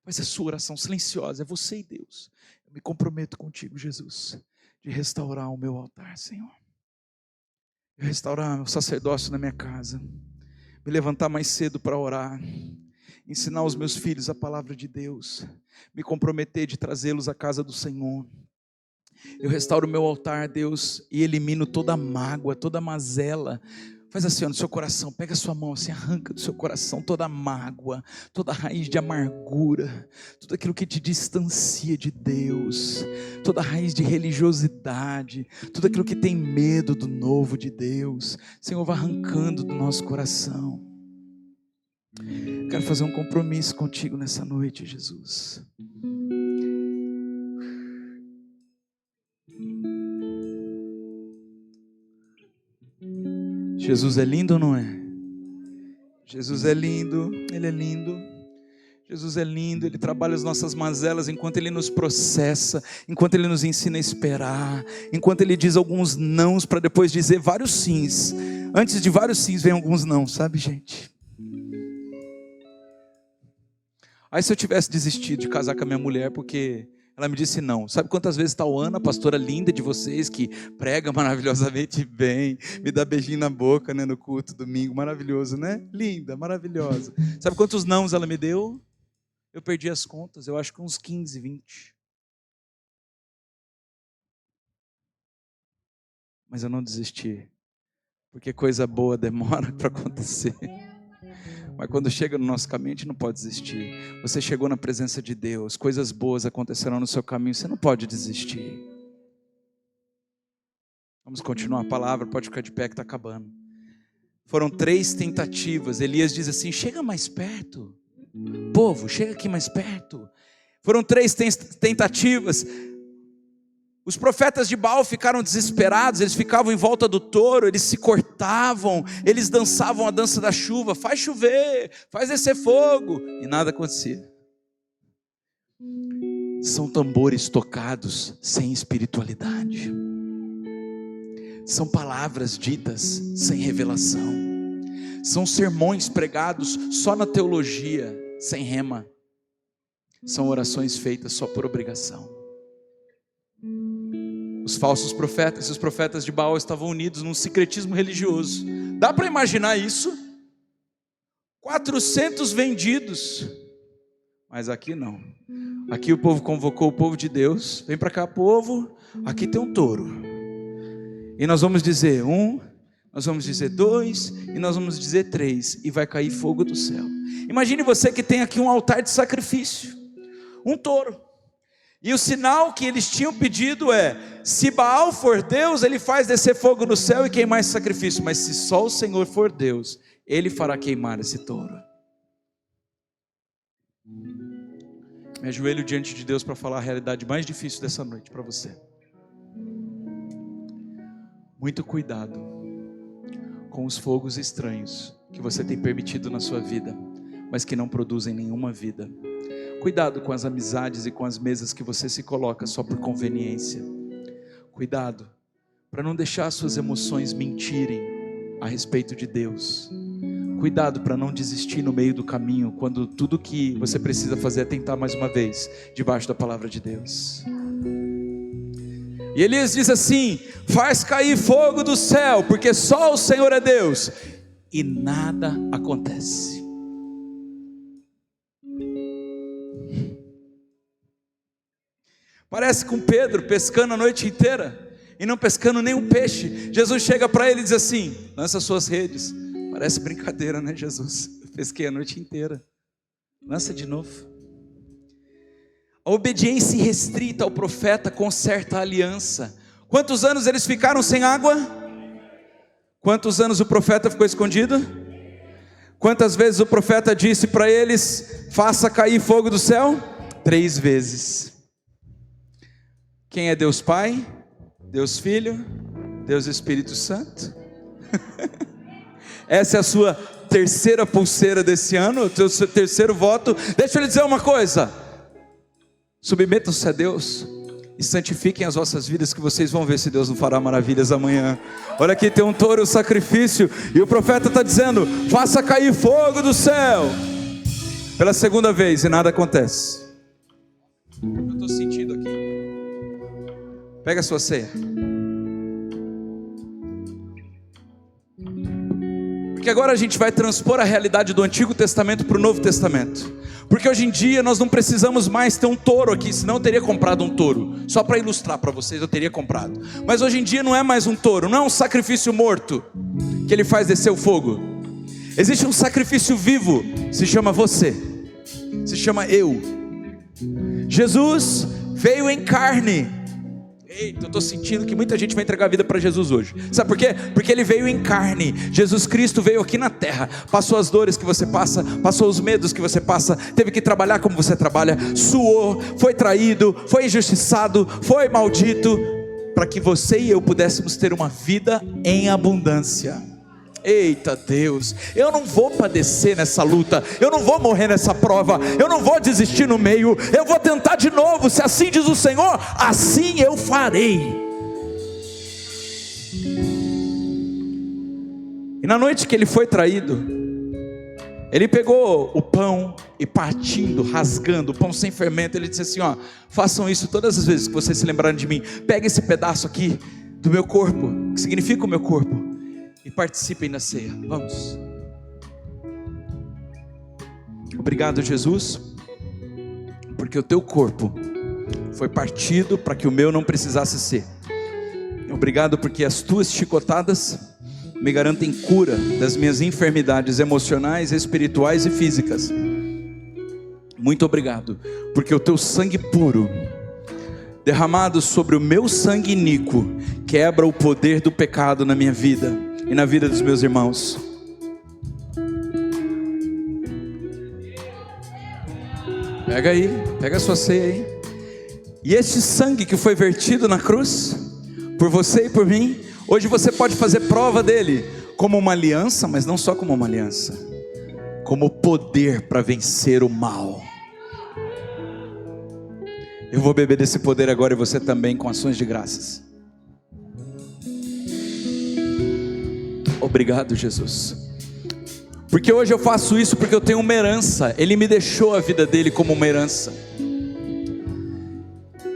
Mas a sua oração silenciosa, é você e Deus. Eu me comprometo contigo, Jesus, de restaurar o meu altar, Senhor. Restaurar o sacerdócio na minha casa. Me levantar mais cedo para orar. Ensinar os meus filhos a palavra de Deus. Me comprometer de trazê-los à casa do Senhor. Eu restauro o meu altar, Deus, e elimino toda mágoa, toda mazela. Faz assim, no seu coração, pega a sua mão assim, arranca do seu coração toda mágoa, toda raiz de amargura, tudo aquilo que te distancia de Deus, toda raiz de religiosidade, tudo aquilo que tem medo do novo de Deus. Senhor, vai arrancando do nosso coração. Quero fazer um compromisso contigo nessa noite, Jesus. Jesus é lindo ou não é? Jesus é lindo, Ele é lindo. Jesus é lindo, Ele trabalha as nossas mazelas enquanto Ele nos processa, enquanto Ele nos ensina a esperar, enquanto Ele diz alguns nãos para depois dizer vários sims. Antes de vários sims vem alguns não, sabe, gente? Aí se eu tivesse desistido de casar com a minha mulher porque ela me disse não. Sabe quantas vezes Tauana, pastora linda de vocês, que prega maravilhosamente bem, me dá beijinho na boca, né, no culto domingo, maravilhoso, né? Linda, maravilhosa. Sabe quantos nãos ela me deu? Eu perdi as contas, eu acho que uns 15, 20. Mas eu não desisti, porque coisa boa demora para acontecer. Mas quando chega no nosso caminho, a gente não pode desistir. Você chegou na presença de Deus, coisas boas acontecerão no seu caminho, você não pode desistir. Vamos continuar a palavra, pode ficar de pé que está acabando. Foram 3 tentativas. Elias diz assim: chega mais perto, povo, chega aqui mais perto. Foram 3 tentativas. Os profetas de Baal ficaram desesperados, eles ficavam em volta do touro, eles se cortavam, eles dançavam a dança da chuva, faz chover, faz descer fogo, e nada acontecia. São tambores tocados sem espiritualidade, são palavras ditas sem revelação, são sermões pregados só na teologia, sem rema, são orações feitas só por obrigação. Os falsos profetas e os profetas de Baal estavam unidos num sincretismo religioso. Dá para imaginar isso? 400 vendidos. Mas aqui não. Aqui o povo convocou o povo de Deus. Vem para cá, povo. Aqui tem um touro. E nós vamos dizer 1, nós vamos dizer 2, e nós vamos dizer 3. E vai cair fogo do céu. Imagine você que tem aqui um altar de sacrifício. Um touro. E o sinal que eles tinham pedido é: se Baal for Deus, ele faz descer fogo no céu e queimar esse sacrifício. Mas se só o Senhor for Deus, ele fará queimar esse touro. Me ajoelho diante de Deus para falar a realidade mais difícil dessa noite para você. Muito cuidado com os fogos estranhos que você tem permitido na sua vida, mas que não produzem nenhuma vida. Cuidado com as amizades e com as mesas que você se coloca só por conveniência. Cuidado para não deixar suas emoções mentirem a respeito de Deus. Cuidado para não desistir no meio do caminho, quando tudo que você precisa fazer é tentar mais uma vez, debaixo da palavra de Deus. E Elias diz assim: faz cair fogo do céu, porque só o Senhor é Deus. E nada acontece. Parece com Pedro pescando a noite inteira e não pescando nenhum peixe. Jesus chega para ele e diz assim: lança suas redes. Parece brincadeira, né, Jesus? Eu pesquei a noite inteira. Lança de novo. A obediência irrestrita ao profeta conserta a aliança. Quantos anos eles ficaram sem água? Quantos anos o profeta ficou escondido? Quantas vezes o profeta disse para eles: faça cair fogo do céu? 3 vezes. Quem é Deus Pai? Deus Filho? Deus Espírito Santo? Essa é a sua terceira pulseira desse ano, o seu terceiro voto. Deixa eu lhe dizer uma coisa: submetam-se a Deus e santifiquem as vossas vidas, que vocês vão ver se Deus não fará maravilhas amanhã. Olha aqui, tem um touro, um sacrifício, e o profeta está dizendo: faça cair fogo do céu. Pela segunda vez, e nada acontece. Eu estou sentindo aqui. Pega a sua ceia. Porque agora a gente vai transpor a realidade do Antigo Testamento para o Novo Testamento. Porque hoje em dia nós não precisamos mais ter um touro aqui, senão eu teria comprado um touro. Só para ilustrar para vocês, eu teria comprado. Mas hoje em dia não é mais um touro, não é um sacrifício morto que ele faz descer o fogo. Existe um sacrifício vivo, se chama você, se chama eu. Jesus veio em carne. Eita, eu estou sentindo que muita gente vai entregar a vida para Jesus hoje. Sabe por quê? Porque Ele veio em carne. Jesus Cristo veio aqui na terra, passou as dores que você passa, passou os medos que você passa, teve que trabalhar como você trabalha, suou, foi traído, foi injustiçado, foi maldito, para que você e eu pudéssemos ter uma vida em abundância. Eita Deus, eu não vou padecer nessa luta, eu não vou morrer nessa prova, eu não vou desistir no meio, eu vou tentar de novo. Se assim diz o Senhor, assim eu farei. E na noite que ele foi traído, ele pegou o pão e partindo, rasgando, o pão sem fermento, ele disse assim: ó, façam isso todas as vezes que vocês se lembrarem de mim. Pegue esse pedaço aqui do meu corpo, que significa o meu corpo, e participem da ceia. Vamos. Obrigado, Jesus, porque o teu corpo foi partido para que o meu não precisasse ser. obrigado porque as tuas chicotadas me garantem cura das minhas enfermidades emocionais, espirituais e físicas. Muito obrigado, porque o teu sangue puro, derramado sobre o meu sangue iníquo, quebra o poder do pecado na minha vida e na vida dos meus irmãos. Pega aí, pega a sua ceia aí. E este sangue que foi vertido na cruz, por você e por mim, hoje você pode fazer prova dele, como uma aliança, mas não só como uma aliança, como poder para vencer o mal. Eu vou beber desse poder agora e você também, com ações de graças. Obrigado, Jesus. Porque hoje eu faço isso porque eu tenho uma herança. Ele me deixou a vida dele como uma herança.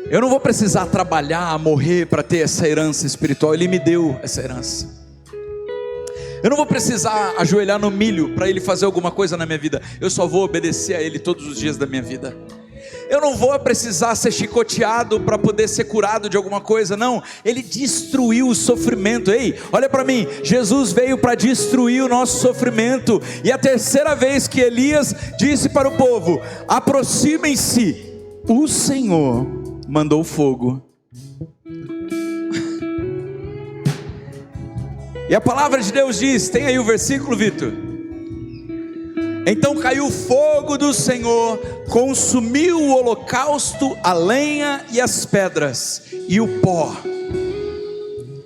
Eu não vou precisar trabalhar, morrer para ter essa herança espiritual. Ele me deu essa herança. Eu não vou precisar ajoelhar no milho para ele fazer alguma coisa na minha vida. Eu só vou obedecer a ele todos os dias da minha vida. Eu não vou precisar ser chicoteado para poder ser curado de alguma coisa, não. Ele destruiu o sofrimento. Ei, olha para mim, Jesus veio para destruir o nosso sofrimento. E a terceira vez que Elias disse para o povo: aproximem-se, o Senhor mandou fogo. E a palavra de Deus diz, tem aí o versículo, Vitor? Então caiu o fogo do Senhor, consumiu o holocausto, a lenha e as pedras, e o pó,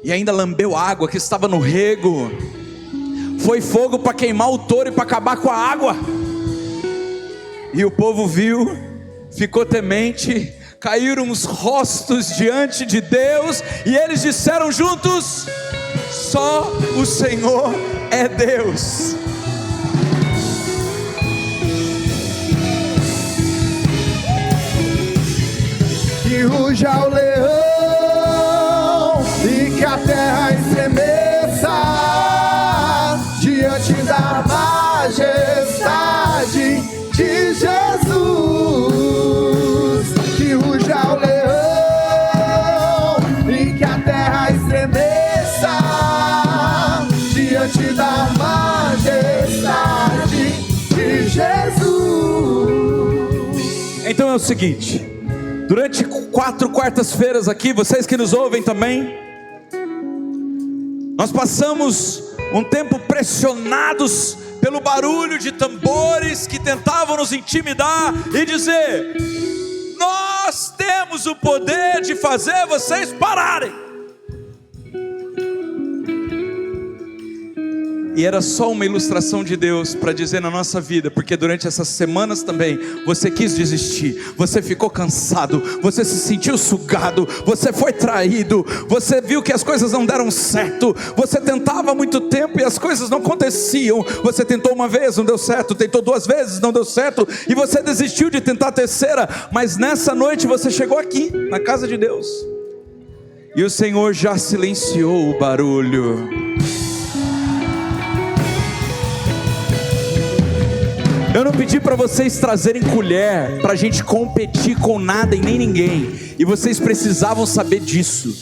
e ainda lambeu a água que estava no rego. Foi fogo para queimar o touro e para acabar com a água. E o povo viu, ficou temente, caíram os rostos diante de Deus, e eles disseram juntos: só o Senhor é Deus. Que ruja o leão e que a terra estremeça diante da majestade de Jesus. Que ruja o leão e que a terra estremeça diante da majestade de Jesus. Então é o seguinte, durante 4 quartas-feiras aqui, vocês que nos ouvem também, nós passamos um tempo pressionados pelo barulho de tambores que tentavam nos intimidar e dizer: nós temos o poder de fazer vocês pararem. E era só uma ilustração de Deus para dizer na nossa vida, porque durante essas semanas também você quis desistir, você ficou cansado, você se sentiu sugado, você foi traído, você viu que as coisas não deram certo, você tentava há muito tempo e as coisas não aconteciam. Você tentou uma vez, não deu certo, tentou 2 vezes, não deu certo, e você desistiu de tentar a terceira. Mas nessa noite você chegou aqui na casa de Deus e o Senhor já silenciou o barulho. Eu não pedi para vocês trazerem colher para a gente competir com nada e nem ninguém, e vocês precisavam saber disso,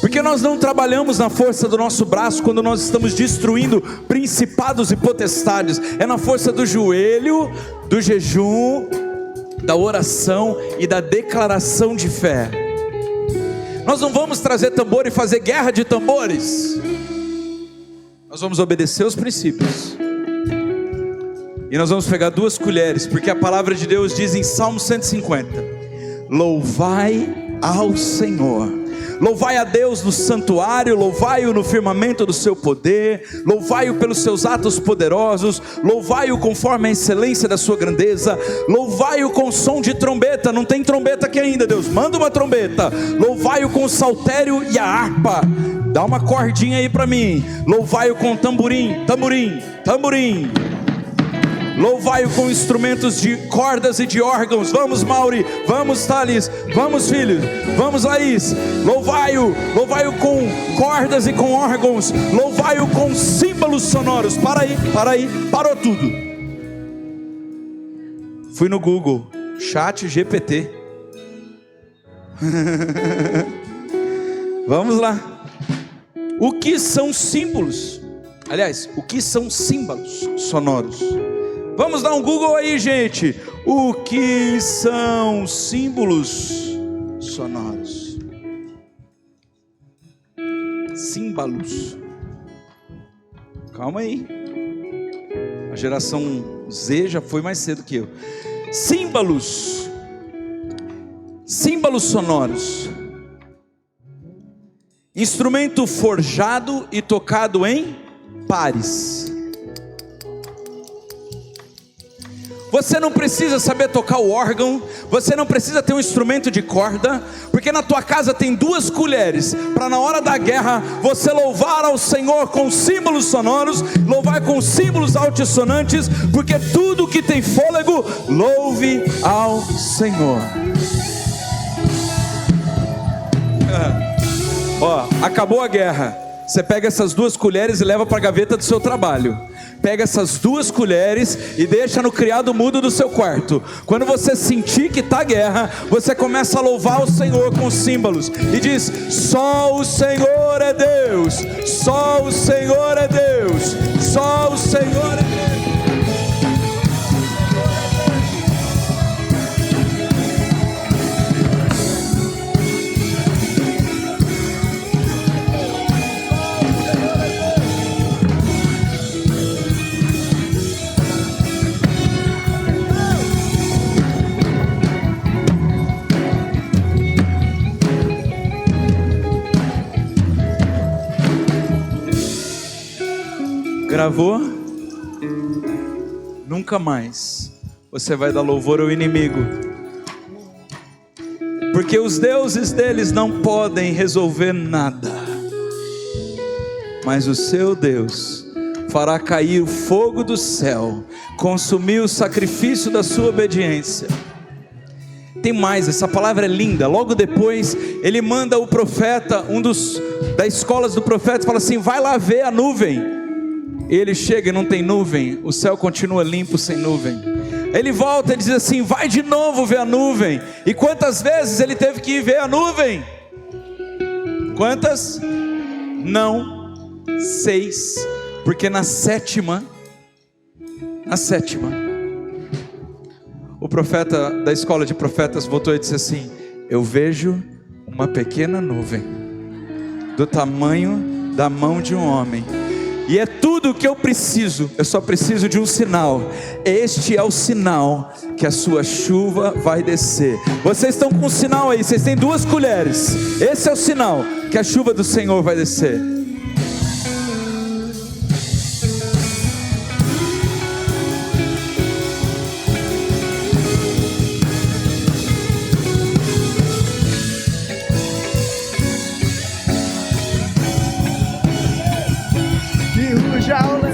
porque nós não trabalhamos na força do nosso braço quando nós estamos destruindo principados e potestades. É na força do joelho, do jejum, da oração e da declaração de fé. Nós não vamos trazer tambor e fazer guerra de tambores. Nós vamos obedecer os princípios. E nós vamos pegar 2 colheres, porque a palavra de Deus diz em Salmo 150: louvai ao Senhor, louvai a Deus no santuário, louvai-o no firmamento do seu poder, louvai-o pelos seus atos poderosos, louvai-o conforme a excelência da sua grandeza, louvai-o com som de trombeta. Não tem trombeta aqui ainda, Deus, manda uma trombeta. Louvai-o com o saltério e a harpa. Dá uma cordinha aí para mim. Louvai-o com tamborim, tamborim, tamborim. Louvai-o com instrumentos de cordas e de órgãos. Vamos, Mauri, vamos, Thales, vamos, filhos, vamos, Laís. Louvai-o com cordas e com órgãos. Louvai-o com símbolos sonoros. Para aí, parou tudo. Fui no Google, Chat GPT. Vamos lá. O que são símbolos? Aliás, o que são símbolos sonoros? Vamos dar um Google aí, gente. O que são símbolos sonoros? Símbolos. Calma aí. A geração Z já foi mais cedo que eu. Símbolos. Símbolos sonoros. Instrumento forjado e tocado em pares. Você não precisa saber tocar o órgão, você não precisa ter um instrumento de corda, porque na tua casa tem 2 colheres, para na hora da guerra, você louvar ao Senhor com símbolos sonoros, louvar com símbolos altissonantes, porque tudo que tem fôlego, louve ao Senhor. Acabou a guerra, você pega essas 2 colheres e leva para a gaveta do seu trabalho. Pega essas 2 colheres e deixa no criado mudo do seu quarto. Quando você sentir que está guerra, você começa a louvar o Senhor com símbolos e diz: só o Senhor é Deus, só o Senhor é Deus, só o Senhor é Deus. Gravou? Nunca mais você vai dar louvor ao inimigo, porque os deuses deles não podem resolver nada, mas o seu Deus fará cair o fogo do céu, consumir o sacrifício da sua obediência. Tem mais, essa palavra é linda. Logo depois ele manda o profeta, das escolas do profeta, fala assim: vai lá ver a nuvem. Ele chega e não tem nuvem, o céu continua limpo sem nuvem. Ele volta e diz assim: vai de novo ver a nuvem. E quantas vezes ele teve que ir ver a nuvem? Quantas? Não, 6. Porque na sétima, o profeta da escola de profetas voltou e disse assim: eu vejo uma pequena nuvem, do tamanho da mão de um homem. E é tudo o que eu preciso, eu só preciso de um sinal. Este é o sinal que a sua chuva vai descer. Vocês estão com um sinal aí, vocês têm 2 colheres. Esse é o sinal que a chuva do Senhor vai descer.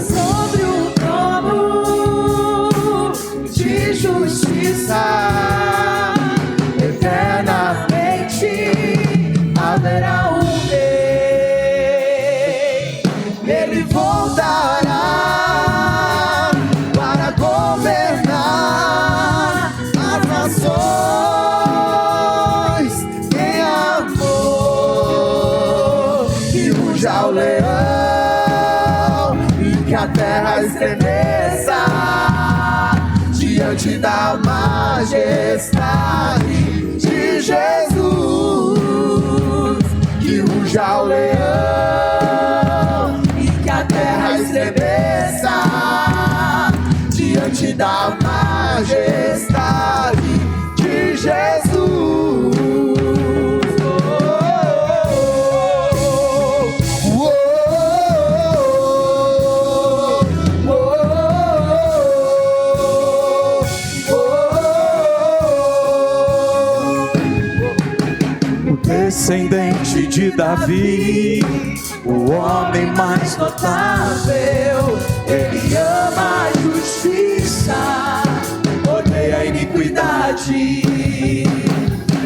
Sobre o trono de justiça, eternamente haverá um rei. Ele voltará para governar as nações em amor. E ruja o leão, que a terra estremeça diante da majestade de Jesus. Que ruja o leão e que a terra estremeça diante da majestade de Jesus. Descendente de Davi, o homem mais notável. Ele ama a justiça, odeia a iniquidade.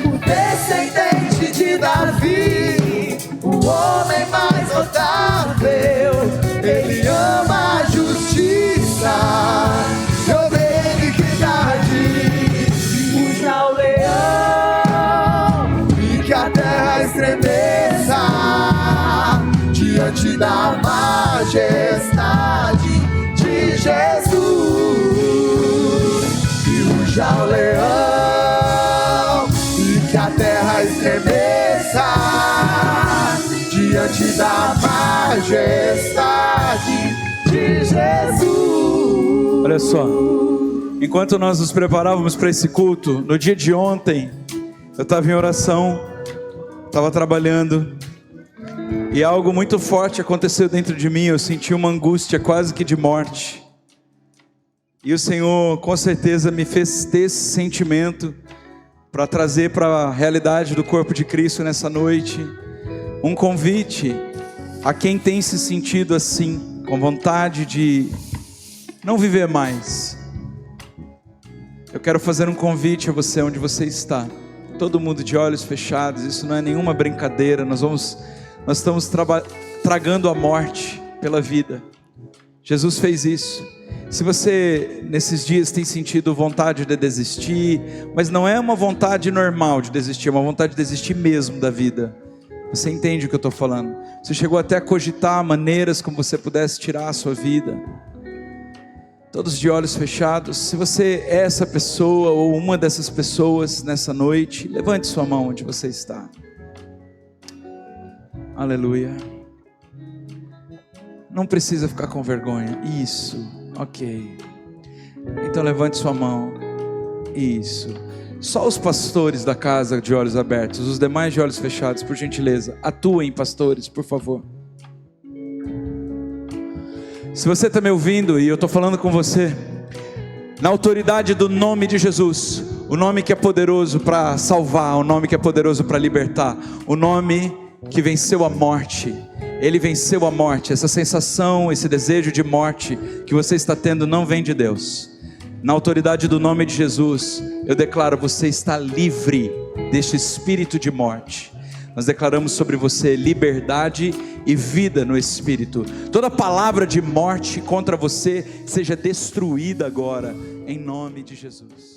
O descendente de Davi, o homem mais notável. Ele ama a justiça, odeia a iniquidade. Puxa o leão, que a terra estremeça majestade de Jesus. Que ruja o leão e que a terra estremeça diante da majestade de Jesus. Olha só, enquanto nós nos preparávamos para esse culto, no dia de ontem, eu estava em oração, estava trabalhando, e algo muito forte aconteceu dentro de mim. Eu senti uma angústia quase que de morte, e o Senhor com certeza me fez ter esse sentimento para trazer para a realidade do corpo de Cristo nessa noite um convite a quem tem se sentido assim, com vontade de não viver mais. Eu quero fazer um convite a você onde você está, todo mundo de olhos fechados. Isso não é nenhuma brincadeira. Nós estamos tragando a morte pela vida. Jesus fez isso. Se você nesses dias tem sentido vontade de desistir, mas não é uma vontade normal de desistir, é uma vontade de desistir mesmo da vida. Você entende o que eu estou falando? Você chegou até a cogitar maneiras como você pudesse tirar a sua vida. Todos de olhos fechados. Se você é essa pessoa ou uma dessas pessoas nessa noite, levante sua mão onde você está. Aleluia. Não precisa ficar com vergonha. Isso, ok. Então levante sua mão. Isso. Só os pastores da casa de olhos abertos, os demais de olhos fechados, por gentileza, atuem, pastores, por favor. Se você está me ouvindo e eu estou falando com você, na autoridade do nome de Jesus, o nome que é poderoso para salvar, o nome que é poderoso para libertar, o nome que venceu a morte, Ele venceu a morte. Essa sensação, esse desejo de morte que você está tendo não vem de Deus. Na autoridade do nome de Jesus, eu declaro: você está livre deste espírito de morte. Nós declaramos sobre você liberdade e vida no Espírito. Toda palavra de morte contra você seja destruída agora, em nome de Jesus.